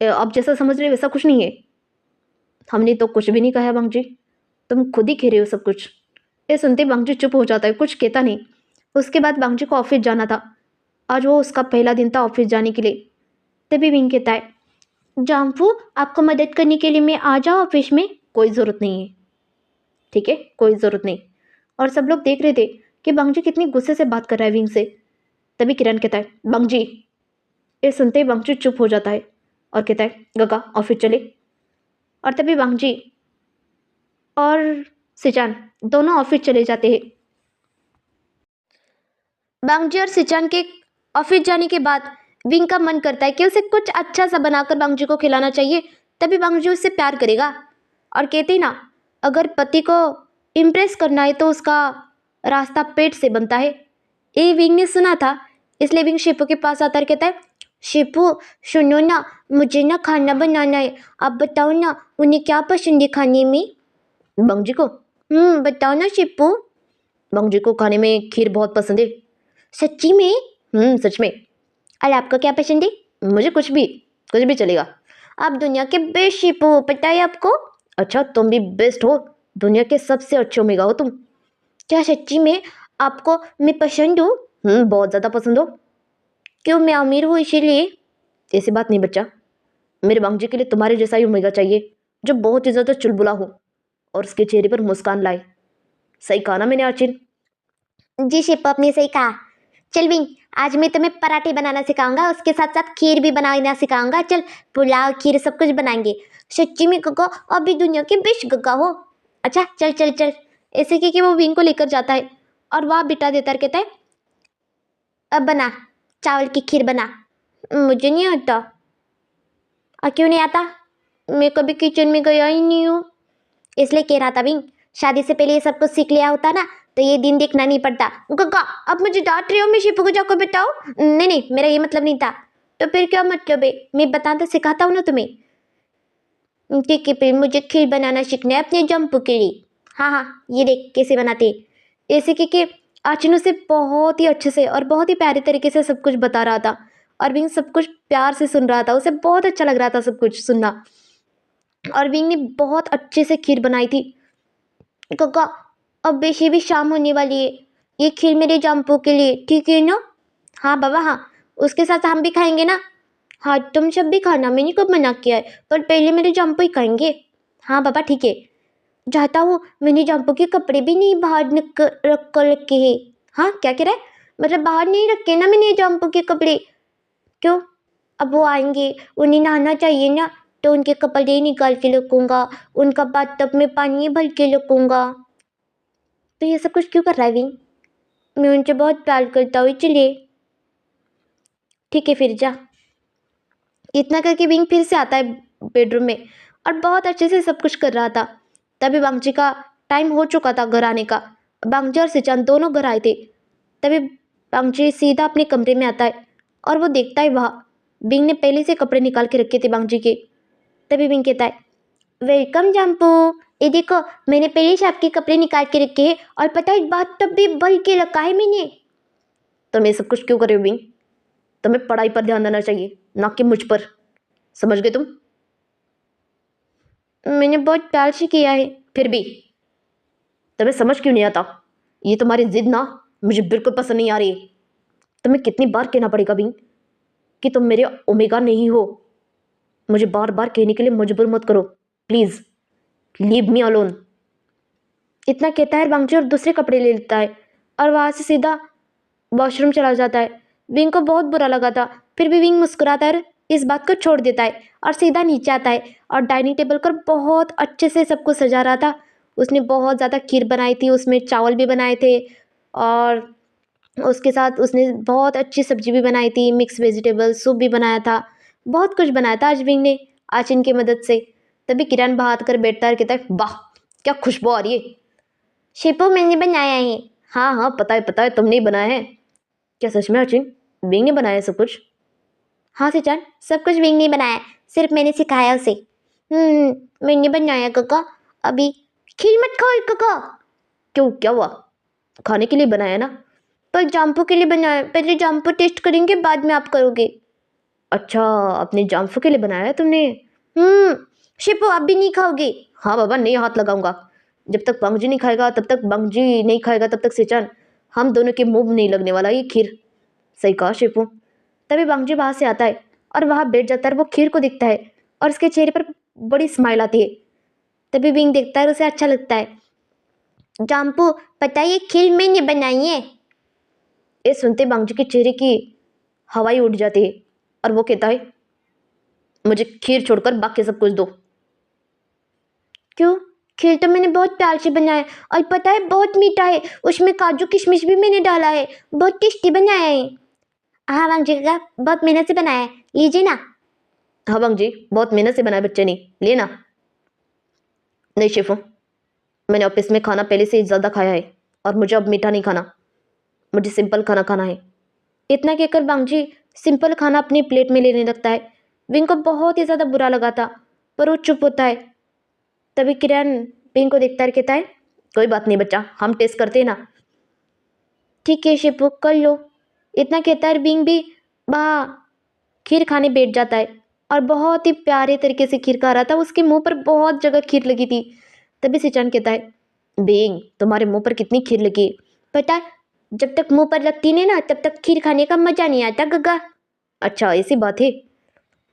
आप जैसा समझ रहे वैसा कुछ नहीं है। हमने तो कुछ भी नहीं कहा बांगजी, तुम खुद ही कह रहे हो सब कुछ। ये सुनते बांगजू चुप हो जाता है, कुछ कहता नहीं। उसके बाद बांगजू को ऑफिस जाना था। आज वो उसका पहला दिन था ऑफिस जाने के लिए। तभी विंग कहता है, जाम्पू, आपको मदद करने के लिए मैं आ जाऊँ ऑफिस में? कोई ज़रूरत नहीं है, ठीक है, कोई ज़रूरत नहीं। और सब लोग देख रहे थे कि बांगजी कितनी गुस्से से बात कर रहा है विंग से। तभी किरण कहता है, बांगजी। ये सुनते ही बांगजी चुप हो जाता है और कहता है, गगा ऑफिस चले। और तभी बांगजी और सिचान दोनों ऑफिस चले जाते हैं। बांगजी और सिचान के ऑफिस जाने के बाद विंग का मन करता है कि उसे कुछ अच्छा सा बनाकर बांगजी को खिलाना चाहिए, तभी बांगजी उससे प्यार करेगा। और कहते हैं ना, अगर पति को इम्प्रेस करना है तो उसका रास्ता पेट से बनता है। ये विंग ने सुना था, इसलिए विंग शिपू के पास आता है, कहता है शिपू सुनो ना, मुझे ना खाना बनाना है, आप बताओ ना उन्हें क्या पसंद है खाने में। बांगजी को बताओ ना शिपू। बांगजी को खाने में खीर बहुत पसंद है। सच्ची में? सच में। और आपको क्या पसंद है? मुझे कुछ भी चलेगा। आप दुनिया के बेस्ट शिप हो, पता है आपको? अच्छा, तुम भी बेस्ट हो, दुनिया के सबसे अच्छे ओमेगा हो तुम। क्या सच्ची में आपको मैं पसंद हूँ? बहुत ज़्यादा पसंद हो। क्यों, मैं अमीर हूँ इसीलिए? ऐसी बात नहीं बच्चा, मेरे बांगजी के लिए तुम्हारे जैसा ही ओमेगा चाहिए, जो बहुत ही ज़्यादा चुलबुला हो और उसके चेहरे पर मुस्कान लाए। सही कहा ना मैंने आचिन? जी शिप, आपने सही कहा। चल विंग, आज मैं तुम्हें पराठे बनाना सिखाऊंगा, उसके साथ साथ खीर भी बनाना सिखाऊंगा। चल, पुलाव खीर सब कुछ बनाएंगे। सच्ची में गग्गा, अभी दुनिया के बेस्ट गग्गा हो। अच्छा चल चल चल। ऐसे कि वो विंग को लेकर जाता है और वहाँ बिठा देता है, कहता है अब बना, चावल की खीर बना। मुझे नहीं आता। क्यों नहीं आता? मैं कभी किचन में गया ही नहीं हूँ। इसलिए कह रहा था विंग, शादी से पहले ये सब कुछ सीख लिया होता ना तो ये दिन देखना नहीं पड़ता। गग्गा, अब मुझे डांट रही हो, मैं शिपू को जाकर बताओ? नहीं नहीं, मेरा ये मतलब नहीं था। तो फिर क्या मतलब है? मैं बताता सिखाता हूँ ना तुम्हें। ठीक है, फिर मुझे खीर बनाना सीखना है अपने जंपू के लिए। हाँ हाँ, ये देख कैसे बनाते हैं। ऐसे कि आचनू से बहुत ही अच्छे से और बहुत ही प्यारे तरीके से सब कुछ बता रहा था और विंग सब कुछ प्यार से सुन रहा था। उसे बहुत अच्छा लग रहा था सब कुछ सुनना। और विंग ने बहुत अच्छे से खीर बनाई थी। गग्गा, अब वैसे भी शाम होने वाली है, ये खीर मेरे जंपू के लिए, ठीक है ना? हाँ बाबा हाँ, उसके साथ हम भी खाएंगे ना। हाँ तुम सब भी खाना, मैंने कब मना किया है, पर पहले मेरे जंपू ही खाएंगे। हाँ बाबा ठीक है। जाता हूँ, मैंने जंपू के कपड़े भी नहीं बाहर रख कर रखे हैं। हाँ क्या कह रहा है? मतलब बाहर नहीं रखे ना मैंने जंपू के कपड़े। क्यों? अब वो आएंगे, उन्हें नहाना चाहिए ना, तो उनके कपड़े निकाल के रखूँगा, उनका बाथटब में पानी भर के रखूँगा। तो ये सब कुछ क्यों कर रहा है विंग? मैं उनसे बहुत प्यार करता हूँ, चलिए। ठीक है फिर जा। इतना करके विंग फिर से आता है बेडरूम में और बहुत अच्छे से सब कुछ कर रहा था। तभी बांगजी का टाइम हो चुका था घर आने का। बांगजी और सिचान दोनों घर आए थे। तभी बांगजी सीधा अपने कमरे में आता है और वो देखता है वहाँ विंग ने पहले से कपड़े निकाल के रखे थे बांगजी के। तभी विंग कहता है वेलकम जंपू, ये देखो मैंने पहले से आपके कपड़े निकाल के रखे हैं और पता है बात तब भी भर के रखा है मैंने। तो मैं सब कुछ क्यों कर रही हूँ विंग? तुम्हें पढ़ाई पर ध्यान देना चाहिए, ना कि मुझ पर। समझ गए तुम? मैंने बहुत प्यार से किया है। फिर भी तुम्हें समझ क्यों नहीं आता? ये तुम्हारी जिद ना मुझे बिल्कुल पसंद नहीं आ रही। तुम्हें कितनी बार कहना पड़ेगा विंग कि तुम मेरे ओमेगा नहीं हो? मुझे बार बार कहने के लिए मजबूर मत करो, प्लीज लीव मी अलोन। इतना कहता है बांगजी और दूसरे कपड़े ले लेता है और वहां से सीधा वॉशरूम चला जाता है। विंग को बहुत बुरा लगा था, फिर भी विंग मुस्कुराता है, इस बात को छोड़ देता है और सीधा नीचे आता है और डाइनिंग टेबल पर बहुत अच्छे से सब कुछ सजा रहा था। उसने बहुत ज़्यादा खीर बनाई थी, उसमें चावल भी बनाए थे और उसके साथ उसने बहुत अच्छी सब्जी भी बनाई थी, मिक्स वेजिटेबल सूप भी बनाया था। बहुत कुछ बनाया था आज विंग ने आचिन की मदद से। तभी किरण बाहर आकर बैठता है, कहता है वाह क्या खुशबू आ रही है। शिपू मैंने बनाया है। हाँ हाँ पता है तुमने ही बनाया है। क्या सच में अचिन विंग ने बनाया है सब कुछ? हाँ सिचान, सब कुछ विंग ने बनाया, सिर्फ मैंने सिखाया उसे। मैंने बनाया काका। अभी खीर मत खाओ काका। क्यों, क्या हुआ? खाने के लिए बनाया ना? पर जाम्पू के लिए बनाया, पहले जाम्पू टेस्ट करेंगे बाद में आप करोगे। अच्छा, अपने जाम्पू के लिए बनाया है तुमने? शिपू आप भी नहीं खाओगे? हाँ बाबा नहीं हाथ लगाऊंगा। जब तक बंगजी नहीं खाएगा तब तक बंगजी नहीं खाएगा तब तक सिचान हम दोनों के मुंह नहीं लगने वाला ये खीर। सही कहा शिपू। तभी बांगजी वहां से आता है और वहां बैठ जाता है, वो खीर को देखता है और उसके चेहरे पर बड़ी स्माइल आती है। तभी विंग देखता है, उसे अच्छा लगता है। जाम्पू पता है ये खीर मैंने बनाई है। ये सुनते बांगजी के चेहरे की हवाई उड़ जाती है और वो कहता है मुझे खीर छोड़कर बाकी सब कुछ दो। क्यों, खीर तो मैंने बहुत प्यार से बनाया है और पता है बहुत मीठा है, उसमें काजू किशमिश भी मैंने डाला है, बहुत टेस्टी बनाया है। हाँ बांगजी काका, बहुत मेहनत से बनाया है, लीजिए ना। हाँ बांगजी, बहुत मेहनत से बनाया बच्चे ने, लिए ना। नहीं शेफू, मैंने ऑफिस में खाना पहले से ही ज़्यादा खाया है और मुझे अब मीठा नहीं खाना, मुझे सिंपल खाना खाना है। इतना कहकर बांगजी सिंपल खाना अपनी प्लेट में लेने लगता है। विंग को बहुत ही ज़्यादा बुरा लगा था, पर वो चुप होता है। तभी किरण विंग को देखता है, कहता है कोई बात नहीं बच्चा, हम टेस्ट करते हैं ना। ठीक है शेफू, कर लो। इतना कहता है विंग भी वहाँ खीर खाने बैठ जाता है और बहुत ही प्यारे तरीके से खीर खा रहा था। उसके मुंह पर बहुत जगह खीर लगी थी। तभी सिचान कहता है बींग, तुम्हारे मुंह पर कितनी खीर लगी है? पता है, जब तक मुंह पर लगती नहीं ना तब तक खीर खाने का मजा नहीं आता गग्गा। अच्छा ऐसी बात है।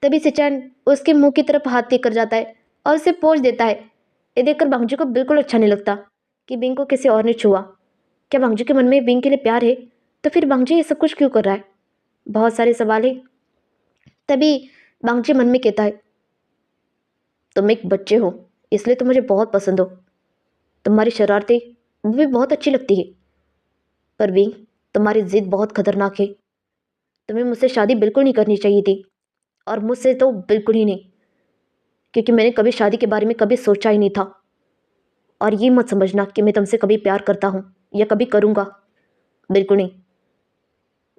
तभी सिचान उसके मुंह की तरफ हाथ लेकर जाता है और उसे पोंछ देता है। ये देखकर भांगजी को बिल्कुल अच्छा नहीं लगता कि बिंग को किसी और ने छुआ। क्या भांगजी के मन में बिंग के लिए प्यार है? तो फिर भांगजी ये सब कुछ क्यों कर रहा है? बहुत सारे सवाल है। तभी भांगजी मन में कहता है तुम एक बच्चे हो इसलिए तुम मुझे बहुत पसंद हो, तुम्हारी शरारतें वो भी बहुत अच्छी लगती है, पर विंग तुम्हारी जिद बहुत खतरनाक है। तुम्हें मुझसे शादी बिल्कुल नहीं करनी चाहिए थी, और मुझसे तो बिल्कुल ही नहीं, क्योंकि मैंने कभी शादी के बारे में कभी सोचा ही नहीं था। और ये मत समझना कि मैं तुमसे कभी प्यार करता हूँ या कभी करूँगा, बिल्कुल नहीं।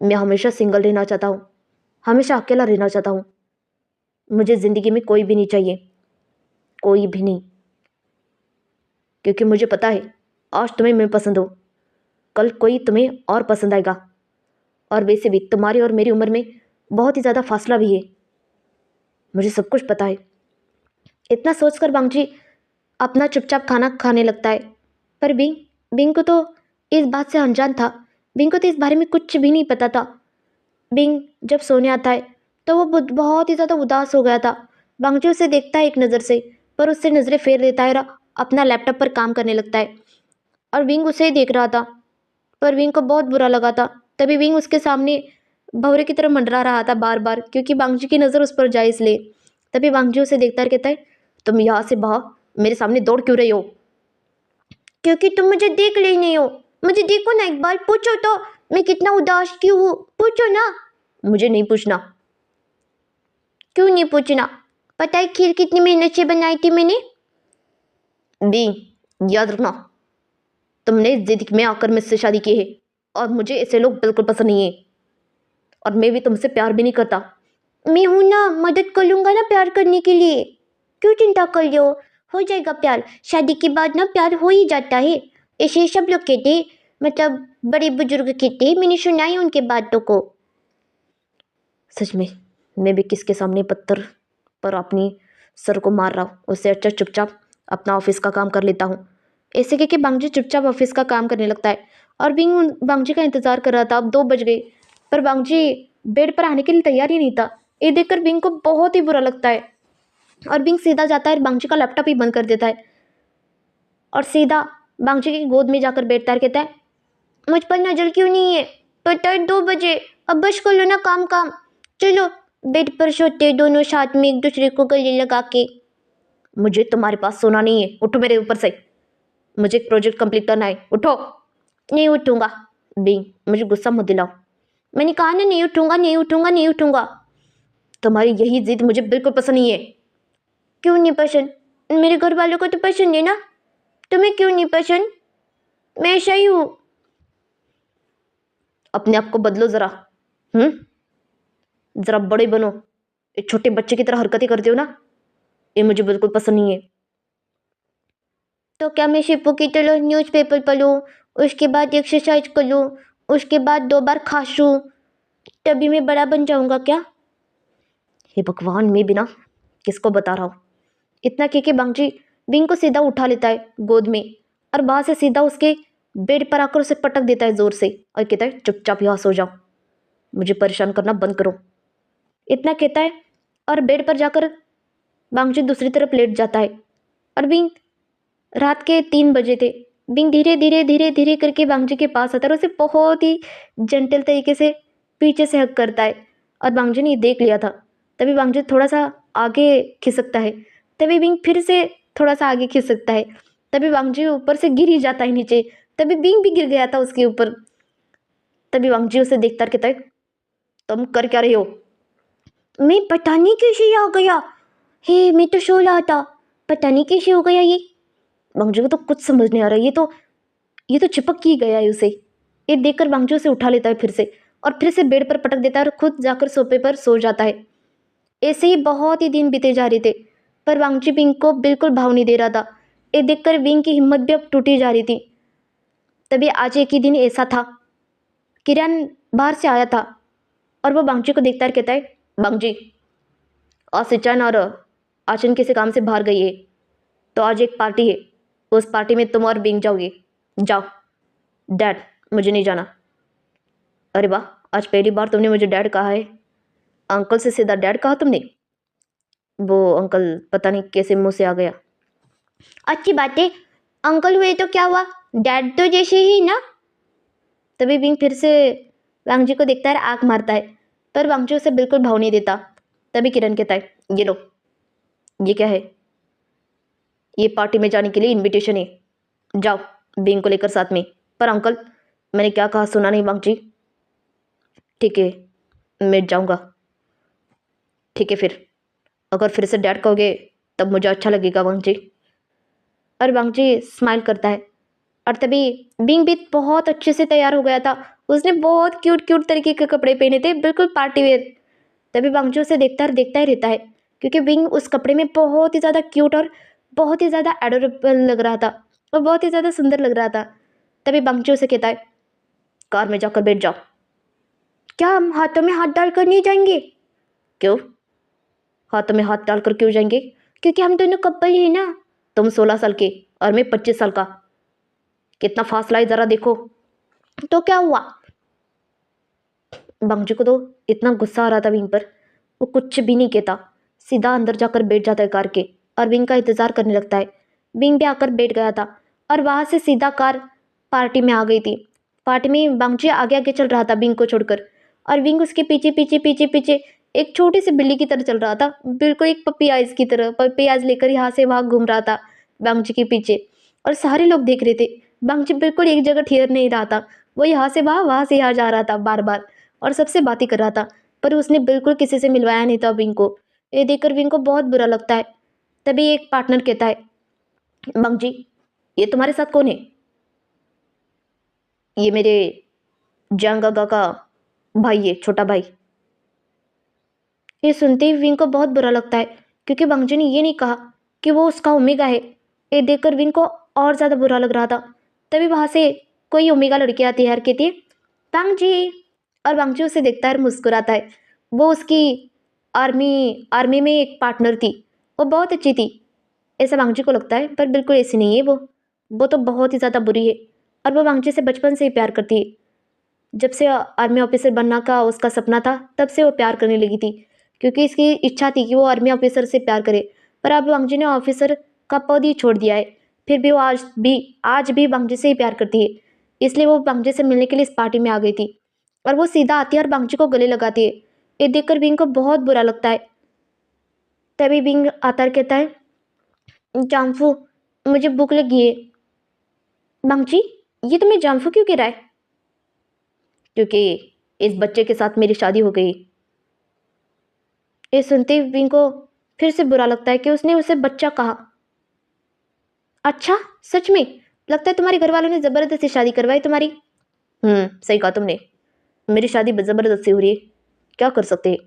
मैं हमेशा सिंगल रहना चाहता हूँ, हमेशा अकेला रहना चाहता हूँ। मुझे ज़िंदगी में कोई भी नहीं चाहिए, कोई भी नहीं, क्योंकि मुझे पता है आज तुम्हें मैं पसंद हूँ, कल कोई तुम्हें और पसंद आएगा। और वैसे भी तुम्हारी और मेरी उम्र में बहुत ही ज़्यादा फासला भी है, मुझे सब कुछ पता है। इतना सोचकर बांगजी अपना चुपचाप खाना खाने लगता है। पर बिंग बिंग को तो इस बात से अनजान था। बिंग को तो इस बारे में कुछ भी नहीं पता था। बिंग जब सोने आता है तो वो बहुत ही ज़्यादा उदास हो गया था। बांगजी उसे देखता है एक नज़र से, पर उससे नज़रें फेर लेता है और अपना लैपटॉप पर काम करने लगता है। और विंग उसे ही देख रहा था, पर विंग को बहुत बुरा लगा था। तभी विंग उसके सामने भौरे की तरह मंडरा रहा था बार बार, क्योंकि बांगजी की नज़र उस पर जाए इसलिए। तभी बांगजी उसे देखता है, कहता है तुम यहाँ से बाहर मेरे सामने दौड़ क्यों रही हो? क्योंकि तुम मुझे देख ले नहीं हो। मुझे देखो ना एक बार, पूछो तो मैं कितना उदास क्यों हूँ, पूछो ना। मुझे नहीं पूछना। क्यों नहीं पूछना? पता है खीर कितनी मेहनत से बनाई थी मैंने। दी, याद रखना तुमने जिद में आकर मुझसे शादी की है, और मुझे ऐसे लोग बिल्कुल पसंद नहीं है, और मैं भी तुमसे प्यार भी नहीं करता। मैं हूं ना, मदद कर लूंगा ना प्यार करने के लिए, क्यों चिंता कर रहे हो जाएगा प्यार। शादी के बाद ना प्यार हो ही जाता है, ऐसे सब लोग कहते हैं, मतलब बड़े बुजुर्ग कहते हैं, मैंने सुना है उनके बातों को। सच में मैं भी किसके सामने पत्थर पर अपनी सर को मार रहा हूँ, उससे अच्छा चुपचाप अपना ऑफिस का काम कर लेता हूँ। ऐसे कह के बांगजी चुपचाप ऑफिस का काम करने लगता है। और बिंग बांगजी का इंतजार कर रहा था। अब 2 बज गए, पर बांगजी बेड पर आने के लिए तैयार ही नहीं था। ये देखकर बिंग को बहुत ही बुरा लगता है, और बिंग सीधा जाता है, बांगजी का लैपटॉप ही बंद कर देता है और सीधा बांगजी की गोद में जाकर बैठता है। कहता है मुझ पर नजर क्यों नहीं है? पता है 2 बजे, अब बस कर लो ना काम काम। चलो बेड पर सोते दोनों साथ में एक दूसरे को गले लगा के। मुझे तुम्हारे पास सोना नहीं है, उठो मेरे ऊपर से, मुझे एक प्रोजेक्ट कंप्लीट करना है, उठो। नहीं उठूंगा। बिंग मुझे गुस्सा मत दिलाओ, मैंने कहा ना नहीं उठूंगा नहीं उठूंगा नहीं उठूंगा। तुम्हारी यही जिद मुझे बिल्कुल पसंद नहीं है। क्यों नहीं पसंद? मेरे घर वालों को तो पसंद है ना, तुम्हें क्यों नहीं पसंद? मैं ऐसा ही हूँ। अपने आप को बदलो जरा, जरा बड़े बनो। एक छोटे बच्चे की तरह हरकतें करते हो ना, ये मुझे बिल्कुल पसंद नहीं है। तो क्या मैं शिपू की तरह न्यूज़पेपर पढूं, उसके बाद एक्सरसाइज करूं, उसके बाद 2 बार खांसूं, तभी मैं बड़ा बन जाऊंगा क्या? हे भगवान, मैं बिना किसको बता रहा हूँ। इतना कह के बांगजी बिंग को सीधा उठा लेता है गोद में, और वहां से सीधा उसके बेड पर आकर उसे पटक देता है जोर से, और कहता है चुपचाप यहाँ सो जाओ, मुझे परेशान करना बंद करो। इतना कहता है और बेड पर जाकर बांगजी दूसरी तरफ लेट जाता है। और बिंग रात के 3 बजे थे। बिंग धीरे धीरे धीरे धीरे करके बांगजी के पास आता है और उसे बहुत ही जेंटल तरीके से पीछे से हक करता है। और बांगजी ने ये देख लिया था। तभी बांगजी थोड़ा सा आगे खिसकता है, तभी बिंग फिर से थोड़ा सा आगे खिसकता है। तभी वांगजी ऊपर से गिर ही जाता है नीचे। तभी बिंग भी गिर गया था उसके ऊपर। तभी वांगजी उसे देखता कहता है, तुम कर क्या रही हो? मैं पता नहीं कैसे आ गया। हे, मैं तो सो रहा था, पता नहीं कैसे हो गया ये। वांगजी को तो कुछ समझ नहीं आ रहा। ये तो चिपक ही गया है उसे। ये देखकर वांगजी उसे उठा लेता है फिर से, और फिर से बेड पर पटक देता है और खुद जाकर सोफे पर सो जाता है। ऐसे ही बहुत ही दिन बीते जा रहे थे, पर वांगची बिंग को बिल्कुल भाव नहीं दे रहा था। ये देखकर बिंग की हिम्मत भी अब टूटी जा रही थी। तभी आज एक ही दिन ऐसा था, किरण बाहर से आया था और वो वांगची को देखता है, कहता है, वांगची, आज सिचन और आचन किसी काम से बाहर गई है, तो आज एक पार्टी है, उस पार्टी में तुम और बिंग जाओगे। जाओ। डैड, मुझे नहीं जाना। अरे वाह, आज पहली बार तुमने मुझे डैड कहा है। अंकल से सीधा डैड कहा तुमने? वो अंकल पता नहीं कैसे मुंह से आ गया। अच्छी बात है, अंकल हुए तो क्या हुआ, डैड तो जैसे ही ना। तभी बिंग फिर से वांगजी को देखता है, आंख मारता है, पर वांगजी उसे बिल्कुल भाव नहीं देता। तभी किरण कहता है, ये लो। ये क्या है? ये पार्टी में जाने के लिए इनविटेशन है, जाओ बिंग को लेकर साथ में। पर अंकल, मैंने क्या कहा सुना नहीं वांगजी। ठीक है, मैं जाऊंगा। ठीक है, फिर अगर फिर से डैड कहोगे तब मुझे अच्छा लगेगा वांगजी। और वांगजी स्माइल करता है। और तभी बिंग भी बहुत अच्छे से तैयार हो गया था। उसने बहुत क्यूट क्यूट तरीके के कपड़े पहने थे, बिल्कुल पार्टी वेयर। तभी वांगजी उसे देखता ही रहता है, क्योंकि बिंग उस कपड़े में बहुत ही ज़्यादा क्यूट और बहुत ही ज़्यादा एडोरेबल लग रहा था, और बहुत ही ज़्यादा सुंदर लग रहा था। तभी वांगजी उसे कहता है, कार में जाकर बैठ जाओ। क्या हम हाथों में हाथ डालकर नहीं जाएंगे? क्यों हाथों में हाथ डालकर क्यों जाएंगे? क्योंकि हम दोनों कपल ही ना। तुम 16 साल के और मैं 25 साल का, कितना फासला है जरा देखो। तो क्या हुआ? बंगजू को तो इतना गुस्सा आ रहा था विंग पर, वो कुछ भी नहीं कहता, सीधा अंदर जाकर बैठ जाता है कार के, और विंग का इंतजार करने लगता है। विंग भी आकर बैठ गया था, और वहां से सीधा कार पार्टी में आ गई थी। पार्टी में बांगची आगे आगे चल रहा था विंग को छोड़कर, और विंग उसके पीछे पीछे पीछे पीछे एक छोटी सी बिल्ली की तरह चल रहा था, बिल्कुल एक पप्पी आइज की तरह। पप्पी आइज लेकर यहाँ से वहाँ घूम रहा था बांगची के पीछे, और सारे लोग देख रहे थे। बांगची बिल्कुल एक जगह ठहर नहीं रहा था, वो यहाँ से वहाँ से यहाँ जा रहा था बार बार, और सबसे बातें कर रहा था। पर उसने बिल्कुल किसी से मिलवाया नहीं था विंग को। ये देखकर विंग को बहुत बुरा लगता है। तभी एक पार्टनर कहता है, बंगजी, ये तुम्हारे साथ कौन है? ये मेरे जांगागा का भाई है, छोटा भाई। ये सुनते ही विंग को बहुत बुरा लगता है, क्योंकि बंगजी ने ये नहीं कहा कि वो उसका ओमेगा है। ये देखकर विंग को और ज़्यादा बुरा लग रहा था। तभी वहाँ से कोई ओमेगा लड़की आती है और कहती है, बंगजी। और बंगजी उसे देखता है और मुस्कुराता है। वो उसकी आर्मी आर्मी में एक पार्टनर थी, वो बहुत अच्छी थी, ऐसा बंगजी को लगता है, पर बिल्कुल ऐसी नहीं है वो तो बहुत ही ज़्यादा बुरी है। और वो बंगजी से बचपन से ही प्यार करती है। जब से आर्मी ऑफिसर बनना का उसका सपना था, तब से वो प्यार करने लगी थी, क्योंकि इसकी इच्छा थी कि वो आर्मी ऑफिसर से प्यार करे। पर अब वांगजी ने ऑफिसर का पद ही छोड़ दिया है, फिर भी वो आज भी वांगजी से ही प्यार करती है। इसलिए वो वांगजी से मिलने के लिए इस पार्टी में आ गई थी, और वो सीधा आती है और वांगजी को गले लगाती है। ये देखकर विंग को बहुत बुरा लगता है। तभी विंग आता है, कहता है, जामफू, मुझे भूख लगी है। वांगजी, ये तुम्हें जामफू क्यों कह रहा है? क्योंकि इस बच्चे के साथ मेरी शादी हो गई। ये सुनते ही विंग को फिर से बुरा लगता है कि उसने उसे बच्चा कहा। अच्छा, सच में? लगता है तुम्हारे घर वालों ने जबरदस्ती शादी करवाई तुम्हारी। सही कहा तुमने, मेरी शादी जबरदस्ती हो रही है, क्या कर सकते हैं,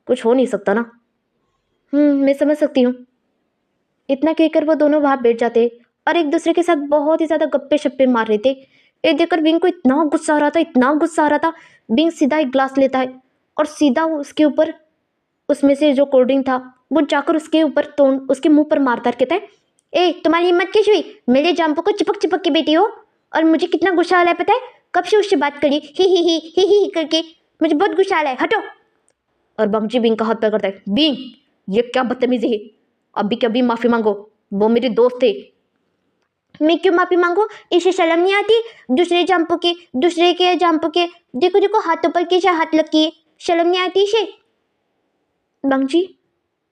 कुछ हो नहीं सकता ना। मैं समझ सकती हूँ। इतना कहकर वो दोनों वहां बैठ जाते और एक दूसरे के साथ बहुत ही ज्यादा गप्पे शप्पे मार रहे थे। ये देखकर विंग को इतना गुस्सा आ रहा था, इतना गुस्सा आ रहा था। विंग सीधा एक ग्लास लेता है और सीधा उसके ऊपर, उसमें से जो कोल्ड ड्रिंक था वो जाकर उसके ऊपर तोड़, उसके मुंह पर मारता है, कहता है, ए तुम्हारी हिम्मत कैसे हुई मेरे जाम्पू को चिपक चिपक के बेटी हो? और मुझे कितना गुस्सा आ रहा है पता है, कब से उससे बात करी ही करके, मुझे बहुत गुस्सा आ रहा है, हटो। और बंगजी बिंग का हाथ पकड़ता है, बिंग, ये क्या बदतमीजी है, अभी कभी माफी मांगो, वो मेरे दोस्त थे। मैं क्यों माफी मांगू, इसे शर्म नहीं आती? दूसरे के जाम्पू के देखो देखो हाथों पर कैसे हाथ लगी है, शर्म नहीं आती इसे? बंगजी,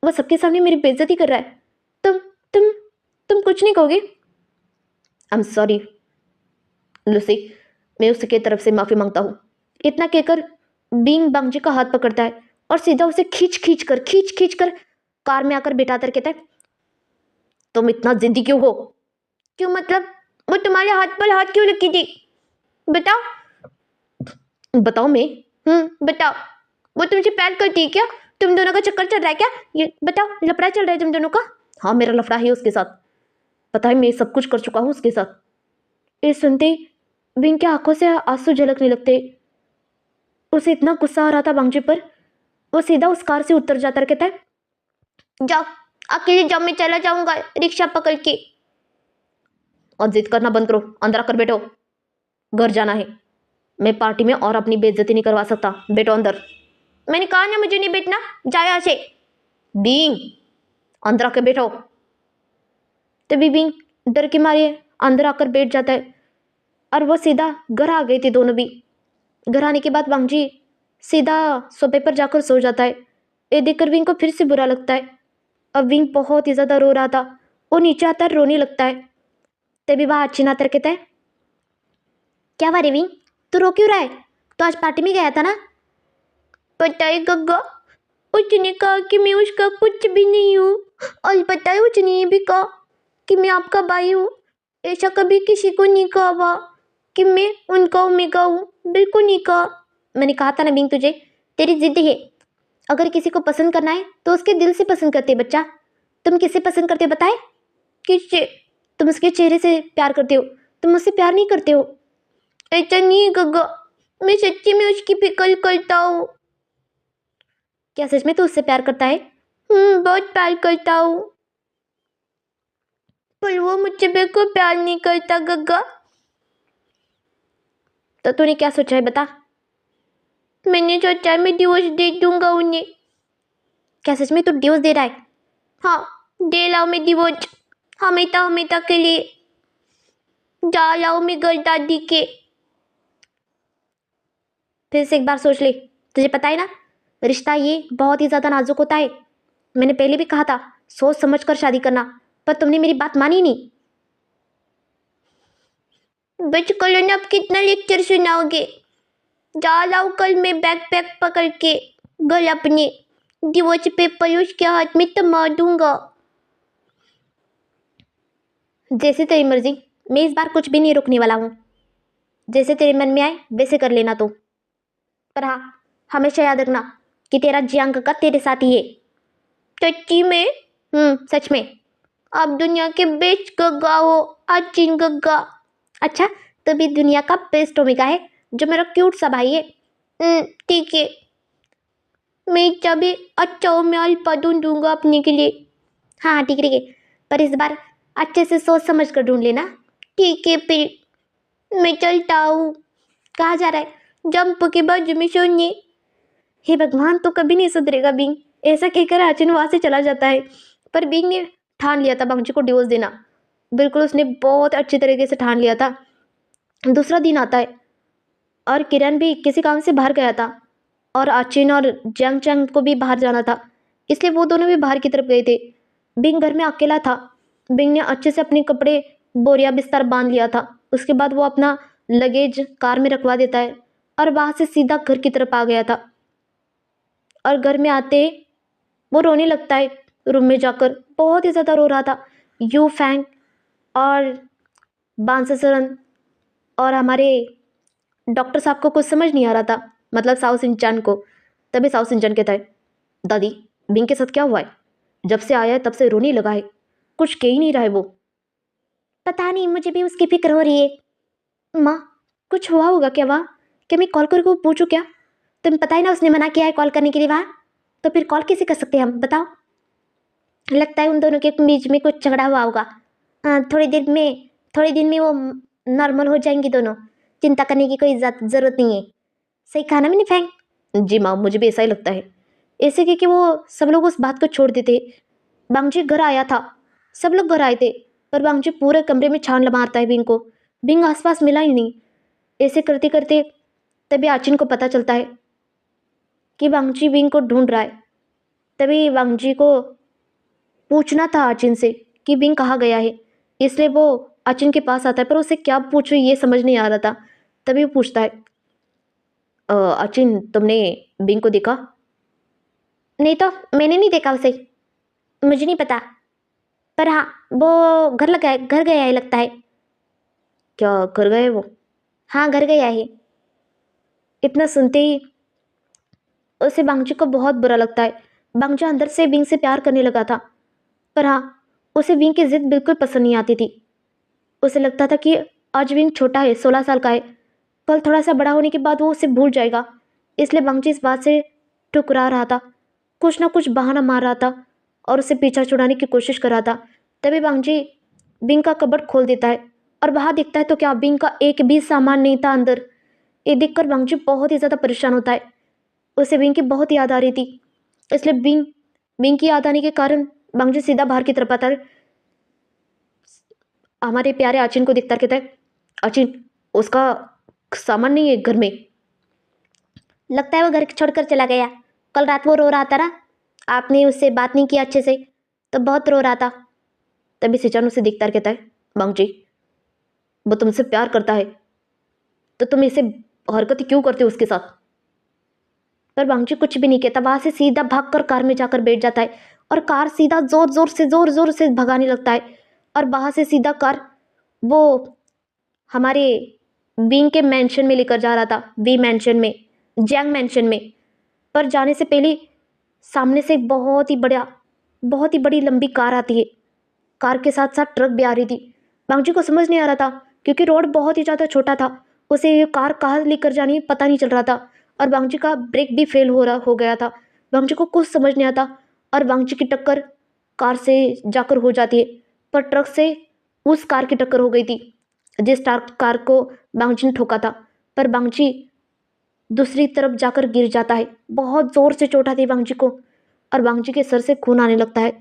वो सबके सामने मेरी बेइज्जती कर रहा है, तुम तुम तुम कुछ नहीं कहोगे? आई एम सॉरी लूसी, मैं उसके तरफ से माफ़ी मांगता हूँ। इतना कहकर बींग बांगजी का हाथ पकड़ता है और सीधा उसे खींच खींच कर कार में आकर बिठाता कर कहता है, तुम इतना जिद्दी क्यों हो? क्यों मतलब? वो तुम्हारे हाथ पर हाथ क्यों रखी थी? बताओ। बताओ मैं? बताओ। वो तुमसे प्यार करती है क्या? तुम दोनों का चक्कर चल रहा है क्या? ये बताओ, लफड़ा चल रहा है तुम दोनों का? हाँ, मेरा लफड़ा है उसके साथ। पता है, मैं सब कुछ कर चुका हूँ उसके साथ। ये सुनते ही विंग की आंखों से आंसू झलकने लगते। उसे इतना गुस्सा आ रहा था बांगजी पर, वो सीधा उस कार से उतर जाता और कहता है, जाओ, अकेले जाओ, मैं चला जाऊंगा रिक्शा पकड़ के। और जिद करना बंद करो, अंदर आकर बैठो, घर जाना है। मैं पार्टी में और अपनी बेइज्जती नहीं करवा सकता, बैठो अंदर। मैंने कहा ना मुझे नहीं बैठना, जाओ यहाँ से। बींग, अंदर आकर बैठो। तभी बींग डर के मारे अंदर आकर बैठ जाता है और वो सीधा घर आ गए थे दोनों भी। घर आने के बाद वांगजी सीधा सोफे पर जाकर सो जाता है। ये देखकर विंग को फिर से बुरा लगता है। अब विंग बहुत ही ज़्यादा रो रहा था। वो नीचे आता रोने लगता है। तभी वह अच्छी नातर कहता है, क्या हुआ रे विंग, तू रो क्यों रहा है? तो आज पार्टी में गया था ना? पता है गग्गा, उसने कहा कि मैं उसका कुछ भी नहीं हूँ। और पता है उसने ये भी कहा कि मैं आपका भाई हूँ। ऐसा कभी किसी को नहीं कहा हुआ कि मैं उनका ओमेगा हूँ, बिल्कुल नहीं कहा। मैंने कहा था ना बिंग तुझे, तेरी जिद है। अगर किसी को पसंद करना है तो उसके दिल से पसंद करते बच्चा। तुम किससे पसंद करते हो बताए? किससे? तुम उसके चेहरे से प्यार करते हो, तुम मुझसे प्यार नहीं करते हो। ऐसा नहीं है गग्गा, मैं सच्ची में उसकी फिक्र करता हूँ। क्या सच में तू उससे प्यार करता है? बहुत प्यार करता हूँ। पर वो मुझसे बिल्कुल प्यार नहीं करता गग्गा। तो तूने क्या सोचा है बता? मैंने सोचा है मैं डिवोर्स दे दूंगा उन्हें। क्या सच में तू डिवोर्स दे रहा है? हाँ, दे लाओ मैं डिवोर्स, हमेशा हमेशा के लिए। जा लाओ मैं घर दादी के। फिर से एक बार सोच ले, तुझे पता है ना, रिश्ता ये बहुत ही ज़्यादा नाजुक होता है। मैंने पहले भी कहा था सोच समझ कर शादी करना, पर तुमने मेरी बात मानी नहीं। बच कल अब कितना लेक्चर सुनाओगे? जा लाओ कल मैं बैग पैक पकड़ के घर अपने, डिवोर्स पेपर उसके हाथ में थमा दूंगा। जैसे तेरी मर्जी, मैं इस बार कुछ भी नहीं रुकने वाला हूँ। जैसे तेरे मन में आए वैसे कर लेना तो। पर हाँ, हमेशा याद रखना कि तेरा जियांग का तेरे साथ ही है। सच्ची में? सच में। आप दुनिया के बेस्ट गग्गा हो, अचिन गग्गा। अच्छा, तो भी दुनिया का बेस्ट ओमेगा है जो मेरा क्यूट सा भाई है। ठीक है, मैं जब अच्छा मैं अल्पा ढूंढूंगा अपने के लिए। हाँ ठीक है, पर इस बार अच्छे से सोच समझ कर ढूंढ लेना। ठीक है फिर, मैं चलता हूँ। कहाँ जा रहा है? जंप के बाजू में सोने। हे भगवान, तो कभी नहीं सुधरेगा बिंग। ऐसा कहकर आचिन वहां से चला जाता है। पर बिंग ने ठान लिया था बांगजी को डिवोर्स देना। बिल्कुल उसने बहुत अच्छी तरीके से ठान लिया था। दूसरा दिन आता है और किरण भी किसी काम से बाहर गया था और आचिन और जंग चंग को भी बाहर जाना था, इसलिए वो दोनों भी बाहर की तरफ गए थे। बिंग घर में अकेला था। बिंग ने अच्छे से अपने कपड़े बोरिया बिस्तर बांध लिया था। उसके बाद वो अपना लगेज कार में रखवा देता है और वहाँ से सीधा घर की तरफ आ गया था। और घर में आते वो रोने लगता है। रूम में जाकर बहुत ही ज़्यादा रो रहा था। यू फैंग और बांसरन और हमारे डॉक्टर साहब को कुछ समझ नहीं आ रहा था, मतलब साउथ सिंचान को। तभी साउथ सिंचान कहता है, दादी, बिंग के साथ क्या हुआ है? जब से आया है तब से रोने लगा है, कुछ कह ही नहीं रहा है वो। पता नहीं, मुझे भी उसकी फिक्र हो रही है। माँ, कुछ हुआ होगा क्या वहाँ? क्या मैं कॉल करके पूछूँ क्या? तुम्हें पता है ना उसने मना किया है कॉल करने के लिए वहाँ। तो फिर कॉल कैसे कर सकते हैं हम, बताओ? लगता है उन दोनों के बीच में कुछ झगड़ा हुआ होगा। थोड़ी दिन में वो नॉर्मल हो जाएंगी दोनों। चिंता करने की कोई ज़रूरत नहीं है। सही कहा ना मैंने फैंग? जी माँ, मुझे भी ऐसा ही लगता है। ऐसे कि वो सब लोग उस बात को छोड़ देते। बांगजी घर आया था, सब लोग घर आए थे, पर बांगजी पूरे कमरे में छान मारता है बिंग को। बिंग आसपास मिला ही नहीं। ऐसे करते करते तभी आचिन को पता चलता है कि बांगजी बिंग को ढूंढ रहा है। तभी बांगजी को पूछना था आचिन से कि बिंग कहाँ गया है, इसलिए वो अचिन के पास आता है, पर उसे क्या पूछो ये समझ नहीं आ रहा था। तभी वो पूछता है, अचिन तुमने बिंग को देखा? नहीं तो मैंने नहीं देखा उसे, मुझे नहीं पता। पर हाँ, वो घर गया है लगता है। क्या घर गए वो? हाँ, घर गया है। इतना सुनते ही उसे बांगजी को बहुत बुरा लगता है। बांगजी अंदर से बिंग से प्यार करने लगा था, पर हाँ, उसे बिंग की जिद बिल्कुल पसंद नहीं आती थी। उसे लगता था कि आज विंग छोटा है, 16 साल का है, कल थोड़ा सा बड़ा होने के बाद वो उसे भूल जाएगा। इसलिए बंगजी इस बात से ठुकरा रहा था, कुछ ना कुछ बहाना मार रहा था और उसे पीछा छुड़ाने की कोशिश कर रहा था। तभी बंगजी बिंग का कबर्ड खोल देता है और बाहर दिखता है तो क्या, बिंग का एक भी सामान नहीं था अंदर। ये देखकर बंगजी बहुत ही ज़्यादा परेशान होता है। उसे बिंग की बहुत याद आ रही थी, इसलिए बिंग बिंग की याद आने के कारण बंगजी सीधा बाहर की तरफ आता है। हमारे प्यारे अचिन को दिखता कहता है, अचिन उसका सामान नहीं है घर में। लगता है वो घर छोड़कर चला गया। कल रात वो रो रहा था ना, आपने उससे बात नहीं की अच्छे से, तो बहुत रो रहा था। तभी सिचान उसे दिखता कहता है, बांगजी वो तुमसे प्यार करता है तो तुम इसे हरकत क्यों करते हो उसके साथ? पर बांगजी कुछ भी नहीं कहता, वहां से सीधा भागकर कार में जाकर बैठ जाता है और कार सीधा जोर जोर से भगाने लगता है। और वहां से सीधा कार वो हमारे विंग के मैंशन में लेकर जा रहा था, वी मैंशन में, जैंग मैंशन में। पर जाने से पहले सामने से एक बहुत ही बड़ी लंबी कार आती है। कार के साथ साथ ट्रक भी आ रही थी। बांगजी को समझ नहीं आ रहा था क्योंकि रोड बहुत ही ज़्यादा छोटा था, उसे ये कार कहाँ लेकर जानी पता नहीं चल रहा था। और बांगजी का ब्रेक भी फेल हो गया था। बांगजी को कुछ समझ नहीं आता और बांगजी की टक्कर कार से जाकर हो जाती है, पर ट्रक से उस कार की टक्कर हो गई थी जिस कार को बांगजी ने ठोका था। पर बांगजी दूसरी तरफ जाकर गिर जाता है। बहुत जोर से चोट आती है बांगजी को और बांगजी के सर से खून आने लगता है।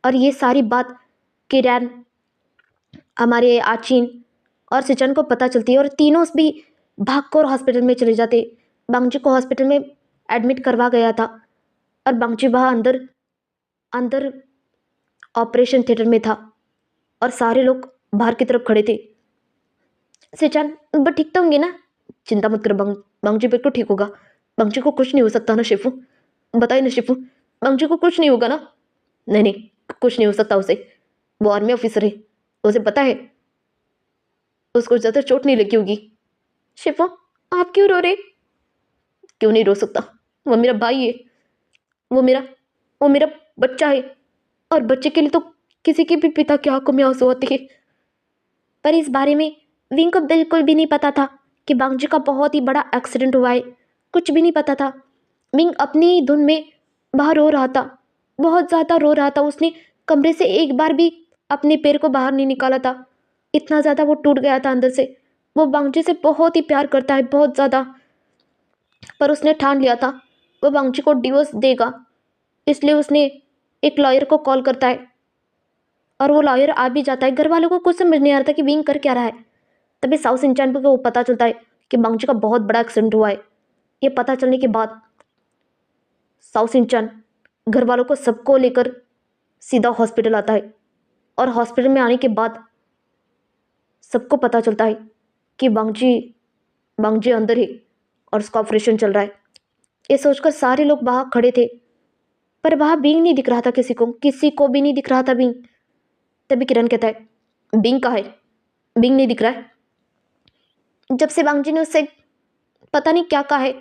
और ये सारी बात किरण, हमारे आचिन और सिचन को पता चलती है और तीनों भी भागकर हॉस्पिटल में चले जाते। बांगजी को हॉस्पिटल में एडमिट करवा गया था और बांगजी वहाँ अंदर अंदर ऑपरेशन थिएटर में था और सारे लोग बाहर की तरफ खड़े थे। सिचन बट ठीक तो होंगे ना? चिंता मत कर बांगजी बिल्कुल ठीक होगा। बांगजी को कुछ नहीं हो सकता ना शिफू? बताइए ना शिफू, बांगजी को कुछ नहीं होगा ना? नहीं नहीं, कुछ नहीं हो सकता उसे, वो आर्मी ऑफिसर है, उसे पता है उसको ज़्यादा चोट नहीं लगी होगी। शिफू आप क्यों रो रहे? क्यों नहीं रो सकता, वो मेरा भाई है, वो मेरा वो मेरा बच्चा है और बच्चे के लिए तो किसी के भी पिता की आंखों में आंसू आते हैं। पर इस बारे में विंग को बिल्कुल भी नहीं पता था कि बांगजी का बहुत ही बड़ा एक्सीडेंट हुआ है। कुछ भी नहीं पता था। विंग अपनी धुन में बाहर रो रहा था, बहुत ज़्यादा रो रहा था। उसने कमरे से एक बार भी अपने पैर को बाहर नहीं निकाला था, इतना ज़्यादा वो टूट गया था अंदर से। वो बांगजी से बहुत ही प्यार करता है, बहुत ज़्यादा। पर उसने ठान लिया था वो बांगजी को डिवोर्स देगा, इसलिए उसने एक लॉयर को कॉल करता है और वो लॉयर आ भी जाता है। घर वालों को कुछ समझ नहीं आ रहा था कि विंग कर क्या रहा है। तभी साउथ सिंचान को पता चलता है कि बांगजी का बहुत बड़ा एक्सीडेंट हुआ है। ये पता चलने के बाद साउथ सिंचान घर वालों को सबको लेकर सीधा हॉस्पिटल आता है और हॉस्पिटल में आने के बाद सबको पता चलता है कि बांगजी बांगजी अंदर है और उसका ऑपरेशन चल रहा है। ये सोचकर सारे लोग वहाँ खड़े थे, पर वहाँ बिंग नहीं दिख रहा था, किसी को भी नहीं दिख रहा था बिंग। तभी किरण कहता है, बिंग कहाँ है? बिंग नहीं दिख रहा है। जब से बांगजी ने उससे पता नहीं क्या कहा है,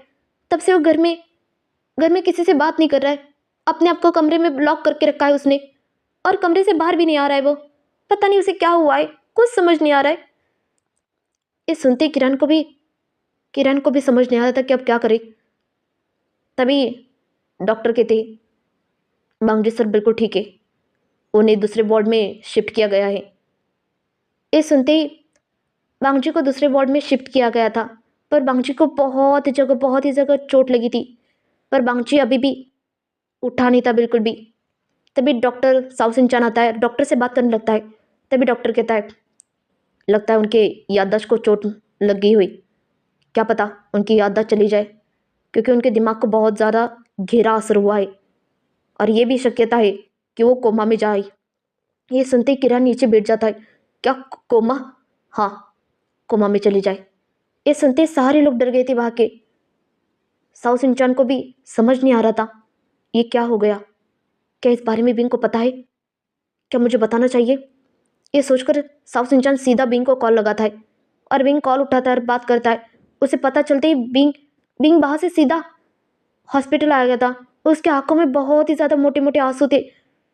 तब से वो घर में किसी से बात नहीं कर रहा है। अपने आप को कमरे में लॉक करके रखा है उसने और कमरे से बाहर भी नहीं आ रहा है। वो पता नहीं उसे क्या हुआ है, कुछ समझ नहीं आ रहा है। ये सुनते किरण को भी समझ नहीं आ रहा था कि अब क्या करे। तभी डॉक्टर कहते, बांगजी सर बिल्कुल ठीक है, उन्हें दूसरे वार्ड में शिफ्ट किया गया है। ये सुनते ही बांगजी को दूसरे वार्ड में शिफ्ट किया गया था, पर बांगजी को बहुत ही जगह चोट लगी थी, पर बांगजी अभी भी उठा नहीं था बिल्कुल भी। तभी डॉक्टर साउथ सिंचान आता है, डॉक्टर से बात करने लगता है। तभी डॉक्टर कहता है, लगता है उनके याददाश्त को चोट लग गई हुई, क्या पता उनकी याददाश्त चली जाए, क्योंकि उनके दिमाग को बहुत ज़्यादा गहरा असर हुआ है और ये भी शक्यता है कि वो कोमा में जाए। ये सुनते ही किरण नीचे बैठ जाता है क्या कोमा? हाँ, कोमा में चली जाए। ये सुनते सारे लोग डर गए थे वहाँ के। साउ सिंचान को भी समझ नहीं आ रहा था ये क्या हो गया। क्या इस बारे में बिंग को पता है? क्या मुझे बताना चाहिए? ये सोचकर साउ सिंचान सीधा बिंग को कॉल लगाता है और बिंग कॉल उठाता है और बात करता है। उसे पता चलते ही बिंग बिंग वहाँ से सीधा हॉस्पिटल आ गया था। उसके आंखों में बहुत ही ज़्यादा मोटे मोटे आंसू थे।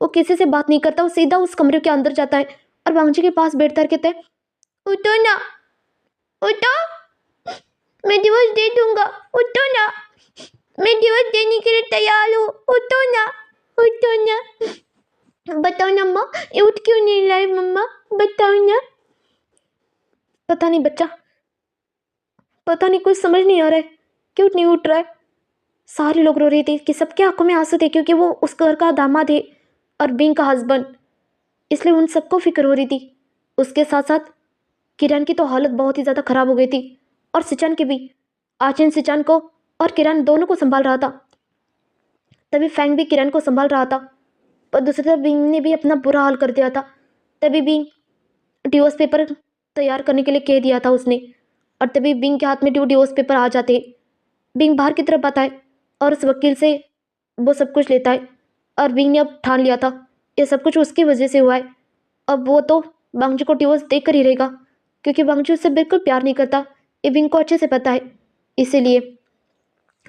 वो किसी से बात नहीं करता, वो सीधा उस कमरे के अंदर जाता है और वांगजी के पास बैठता है। कहता है, उठो ना, उठो, मैं डिवोर्स दे दूंगा, उठो ना, मैं डिवोर्स देने के लिए तैयार हूँ, उठो ना, उठो ना, बताओ ना माँ, ये उठ क्यों नहीं रहा है मम्मा, बताओ ना। पता नहीं बच्चा, पता नहीं, कुछ समझ नहीं आ रहा है, क्यों नहीं उठ रहा है। सारे लोग रो रहे थे कि सबके आंखों में आंसू थे, क्योंकि वो उस घर का दामाद है और बिंग का हस्बैंड, इसलिए उन सबको फिक्र हो रही थी। उसके साथ साथ किरण की तो हालत बहुत ही ज़्यादा ख़राब हो गई थी और सिचान की भी। आचिन सिचान को और किरण दोनों को संभाल रहा था। तभी फैंग भी किरण को संभाल रहा था, पर दूसरी तरफ बिंग ने भी अपना बुरा हाल कर दिया था। तभी बिंग डिवोर्स पेपर तैयार करने के लिए कह दिया था उसने, और तभी बिंग के हाथ में डिवोर्स पेपर आ जाते। बिंग बाहर की तरफ आता है और उस वकील से वो सब कुछ लेता है। और बिंग ने अब ठान लिया था ये सब कुछ उसकी वजह से हुआ है। अब वो तो बांगजू को डिवोर्स देकर ही रहेगा, क्योंकि बांगजू उससे बिल्कुल प्यार नहीं करता। ये बिंग को अच्छे से पता है। इसीलिए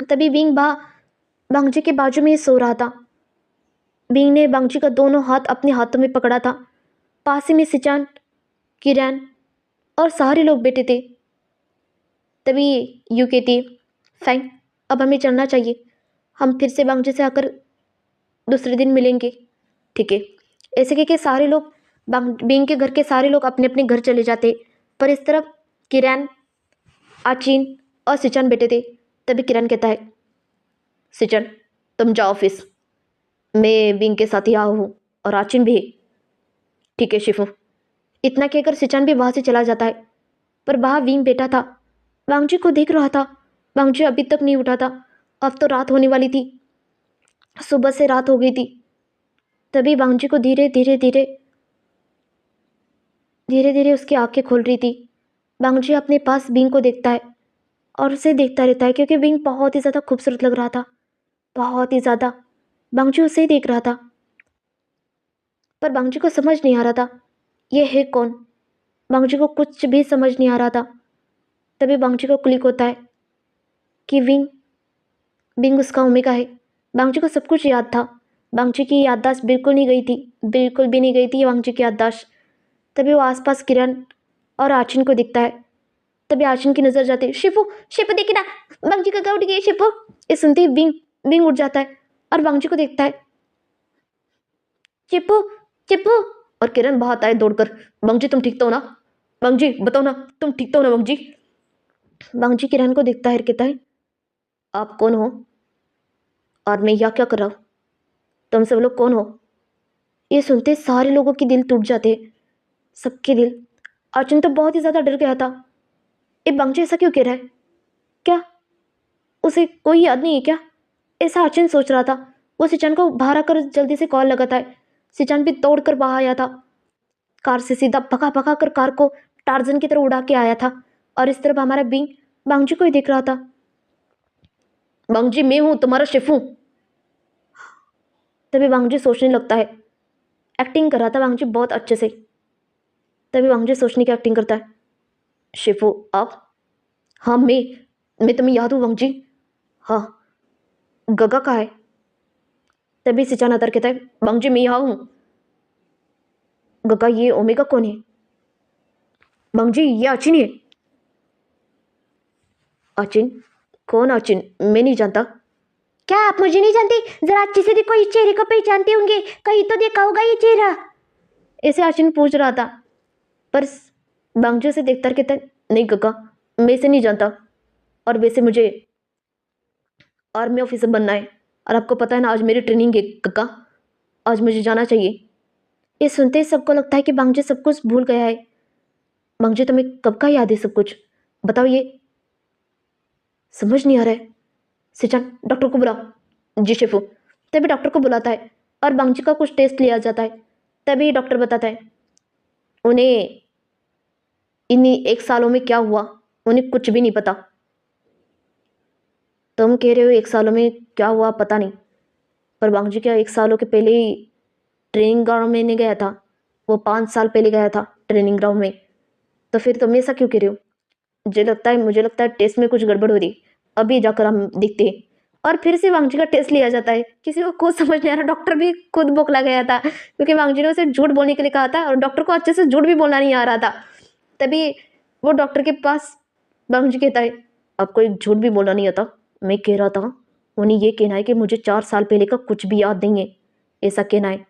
तभी बिंग बांगजी के बाजू में ही सो रहा था। बिंग ने बांगजी का दोनों हाथ अपने हाथों में पकड़ा था। पास ही में सिचान, किरण और सारे लोग बैठे थे। तभी यू कहती, फैंग, अब हमें चलना चाहिए, हम फिर से बांगजी से आकर दूसरे दिन मिलेंगे। ठीक है। ऐसे कह के सारे लोग बिंग के घर के सारे लोग अपने अपने घर चले जाते। पर इस तरफ किरण, आचिन और सिचन बैठे थे। तभी किरण कहता है, सिचन तुम जाओ ऑफिस, मैं बिंग के साथ ही आया हूँ और आचिन भी। ठीक है शिफू। इतना कहकर सिचन भी वहाँ से चला जाता है। पर वहाँ विंग बैठा था, वांगजी को देख रहा था। वांगजी अभी तक नहीं उठा था। अब तो रात होने वाली थी, सुबह से रात हो गई थी। तभी वांगजी को धीरे धीरे धीरे धीरे धीरे उसकी आंखें खुल रही थी। वांगजी अपने पास बिंग को देखता है और उसे देखता रहता है, क्योंकि बिंग बहुत ही ज़्यादा खूबसूरत लग रहा था, बहुत ही ज़्यादा। वांगजी उसे ही देख रहा था, पर वांगजी को समझ नहीं आ रहा था ये है कौन। वांगजी को कुछ भी समझ नहीं आ रहा था। तभी वांगजी को क्लिक होता है कि बिंग बिंग उसका ओमेगा है। वांगजी को सब कुछ याद था। वांगजी की याददाश्त बिल्कुल नहीं गई थी, बिल्कुल भी नहीं गई थी वांगजी की याददाश्त। तभी वो आसपास किरण और आचिन को दिखता है। तभी आचिन की नज़र जाती है, शिपू, शिपू देखी ना, वांगजी का उठ गई शिपू। ये सुनते ही बिंग बिंग उठ जाता है और वांगजी को देखता है, चिप्पू, चिप्पू। और किरण बाहर आता है दौड़कर, वांगजी तुम ठीक तो हो ना, वांगजी बताओ ना, तुम ठीक तो हो ना वांगजी। वांगजी किरण को देखता है और कहता है, आप कौन हो और मैं यहाँ क्या कर रहा हूँ, तुम सब लोग कौन हो। ये सुनते सारे लोगों के दिल टूट जाते, सबके दिल। अर्जुन तो बहुत ही ज़्यादा डर गया था। ये वांगजी ऐसा क्यों कह रहा है, क्या उसे कोई याद नहीं है क्या, ऐसा अर्जुन सोच रहा था। वो सिचान को बाहर आकर जल्दी से कॉल लगाता है। सिचान भी दौड़ कर बाहर आया था, कार से सीधा भगा भगा कर कार को टार्जन की तरह उड़ा के आया था। और इस तरफ हमारा बिंग वांगजी को ही देख रहा था। वांगजी मैं हूँ तुम्हारा शेफ हूँ। तभी वांगजी सोचने लगता है, एक्टिंग कर रहा था वांगजी बहुत अच्छे से। तभी वांगजी सोचने की एक्टिंग करता है, शेफू आप, हाँ मैं तुम्हें याद हूँ वांगजी, हाँ गगा कहाँ है। तभी सिचान अतर कहता है, वांगजी मैं यहाँ हूँ। गगा ये ओमेगा कौन है, वांगजी ये अचिन है। अचिन, कौन अचिन, मैं नहीं जानता। क्या आप मुझे नहीं जानते, जरा अच्छे से देखो, इस चेहरे को पहचानते होंगे, कहीं तो देखा होगा ये चेहरा। ऐसे अचिन पूछ रहा था। पर बांगजू से देखता कहता है, नहीं गगा मैं इसे नहीं जानता, और वैसे मुझे आर्मी ऑफिसर बनना है, और आपको पता है ना आज मेरी ट्रेनिंग है गगा, आज मुझे जाना चाहिए। ये सुनते ही सबको लगता है कि बांगजू सब कुछ भूल गया है। बांगजू तुम्हें कब का याद है सब कुछ, बताओ, ये समझ नहीं आ रहा है। सिचान डॉक्टर को बुलाओ। जी शेफू। तभी डॉक्टर को बुलाता है और बांगजू का कुछ टेस्ट लिया जाता है। तभी डॉक्टर बताता है, उन्हें इन्हीं 1 सालों में क्या हुआ उन्हें कुछ भी नहीं पता। तुम कह रहे हो 1 सालों में क्या हुआ पता नहीं, पर बांगजी क्या 1 सालों के पहले ही ट्रेनिंग ग्राउंड में नहीं गया था? वो 5 साल पहले गया था ट्रेनिंग ग्राउंड में। तो फिर तुम ऐसा क्यों कह रहे हो? मुझे लगता है टेस्ट में कुछ गड़बड़ हो रही। अभी जाकर हम देखते हैं। और फिर से वांगजी का टेस्ट लिया जाता है। किसी को कुछ समझ नहीं आ रहा, डॉक्टर भी खुद बौखला गया था क्योंकि वांगजी ने उसे झूठ बोलने के लिए कहा था और डॉक्टर को अच्छे से झूठ भी बोलना नहीं आ रहा था। तभी वो डॉक्टर के पास वांगजी कहता है, आपको एक झूठ भी बोलना नहीं आता। मैं कह रहा था उन्हें ये कहना है कि मुझे 4 साल पहले का कुछ भी याद नहीं है, ऐसा कहना है।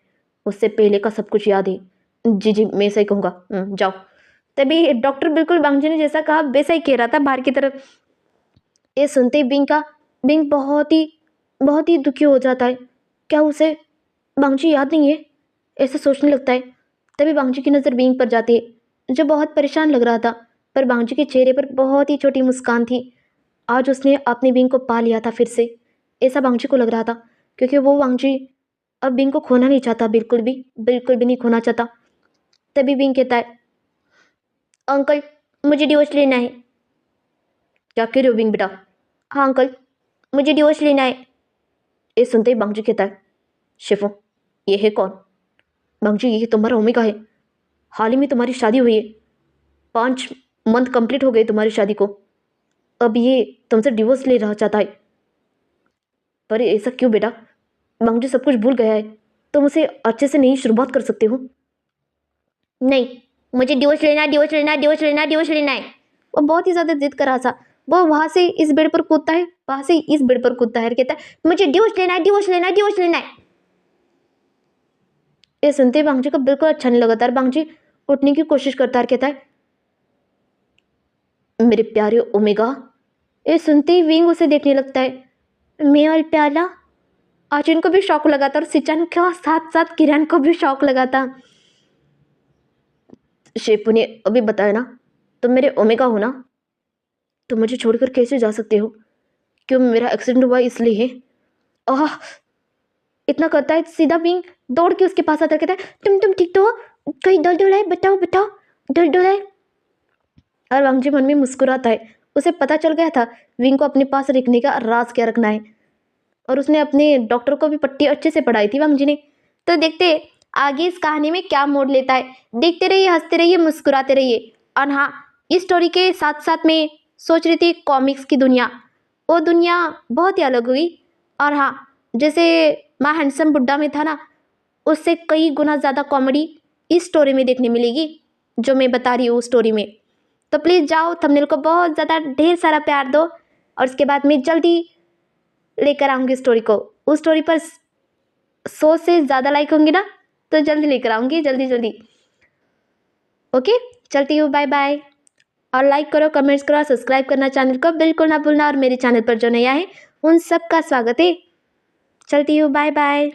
उससे पहले का सब कुछ याद है। जी जी मैं सही कहूँगा, जाओ। तभी डॉक्टर बिल्कुल वांगजी ने जैसा कहा वैसा ही कह रहा था बाहर की तरफ। ये सुनते ही बिंग बहुत ही दुखी हो जाता है। क्या उसे वांगजी याद नहीं है, ऐसा सोचने लगता है। तभी वांगजी की नज़र बिंग पर जाती है जो बहुत परेशान लग रहा था, पर वांगजी के चेहरे पर बहुत ही छोटी मुस्कान थी। आज उसने अपनी बिंग को पा लिया था फिर से, ऐसा वांगजी को लग रहा था, क्योंकि वो वांगजी अब बिंग को खोना नहीं चाहता, बिल्कुल भी नहीं खोना चाहता। तभी बिंग कहता है, अंकल मुझे डिवोर्स लेना है। क्या कह रहे हो बिंग बेटा? हाँ अंकल, मुझे डिवोर्स लेना है। ये सुनते ही बांगजी कहता है, शिफो ये है कौन? बांगजी ये तुम्हारा ओमेगा है। हाल ही में तुम्हारी शादी हुई है, 5 मंथ कंप्लीट हो गए तुम्हारी शादी को। अब ये तुमसे डिवोर्स ले रहा चाहता है। पर ऐसा क्यों बेटा? बांगजी सब कुछ भूल गया है, तुम उसे अच्छे से नहीं शुरुआत कर सकते हो? नहीं, मुझे डिवोर्स लेना है, डिवोर्स लेना है, डिवोर्स लेना है, डिवोर्स लेना है। वो बहुत ही ज़्यादा जिद कर रहा था। वो वहाँ से इस बेड पर कूदता है, वहाँ से इस बेड पर कूदता है और कहता है, मुझे डिवोर्स लेना है, डिवोर्स लेना है, डिवोर्स लेना है। ये सुनते ही बांगजी को बिल्कुल अच्छा नहीं लगा था। बांगजी उठने की कोशिश करता है, कहता है, मेरे प्यारे ओमेगा। ये सुनते ही विंग उसे देखने लगता है। मैं और प्याला। आज इनको भी शौक लगा था और सिचान के साथ साथ किरण को भी शौक लगा था। शेपू ने अभी बताया ना, तुम मेरे ओमेगा हो ना, तो मुझे छोड़कर कैसे जा सकते हो? क्यों मेरा एक्सीडेंट हुआ इसलिए है? आह, इतना करता है सीधा विंग दौड़ के उसके पास आता है, कहता है, तुम ठीक तो हो? कहीं दर्द हो रहा है? बताओ बताओ, दर्द हो रहा है? और वांगजी मन में मुस्कुराता है। उसे पता चल गया था विंग को अपने पास रखने का राज क्या रखना है, और उसने अपने डॉक्टर को भी पट्टी अच्छे से पढ़ाई थी वांगजी ने। तो देखते हैं आगे इस कहानी में क्या मोड़ लेता है। देखते रहिए, हंसते रहिए, मुस्कुराते रहिए। और हाँ, इस स्टोरी के साथ साथ में सोच रही थी कॉमिक्स की दुनिया, वो दुनिया बहुत ही अलग हुई। और हाँ, जैसे माँ हैंडसम बुड्ढा में था ना, उससे कई गुना ज़्यादा कॉमेडी इस स्टोरी में देखने मिलेगी जो मैं बता रही हूँ उस स्टोरी में। तो प्लीज़ जाओ, थंबनेल को बहुत ज़्यादा ढेर सारा प्यार दो, और उसके बाद मैं जल्दी लेकर आऊँगी स्टोरी को। उस स्टोरी पर 100 से ज़्यादा लाइक होंगे ना, तो जल्दी लेकर आऊँगी, जल्दी जल्दी। ओके, चलती हूँ, बाय बाय। और लाइक करो, कमेंट्स करो, सब्सक्राइब करना चैनल को बिल्कुल ना भूलना। और मेरे चैनल पर जो नया है उन सब का स्वागत है। चलती हूँ, बाय बाय।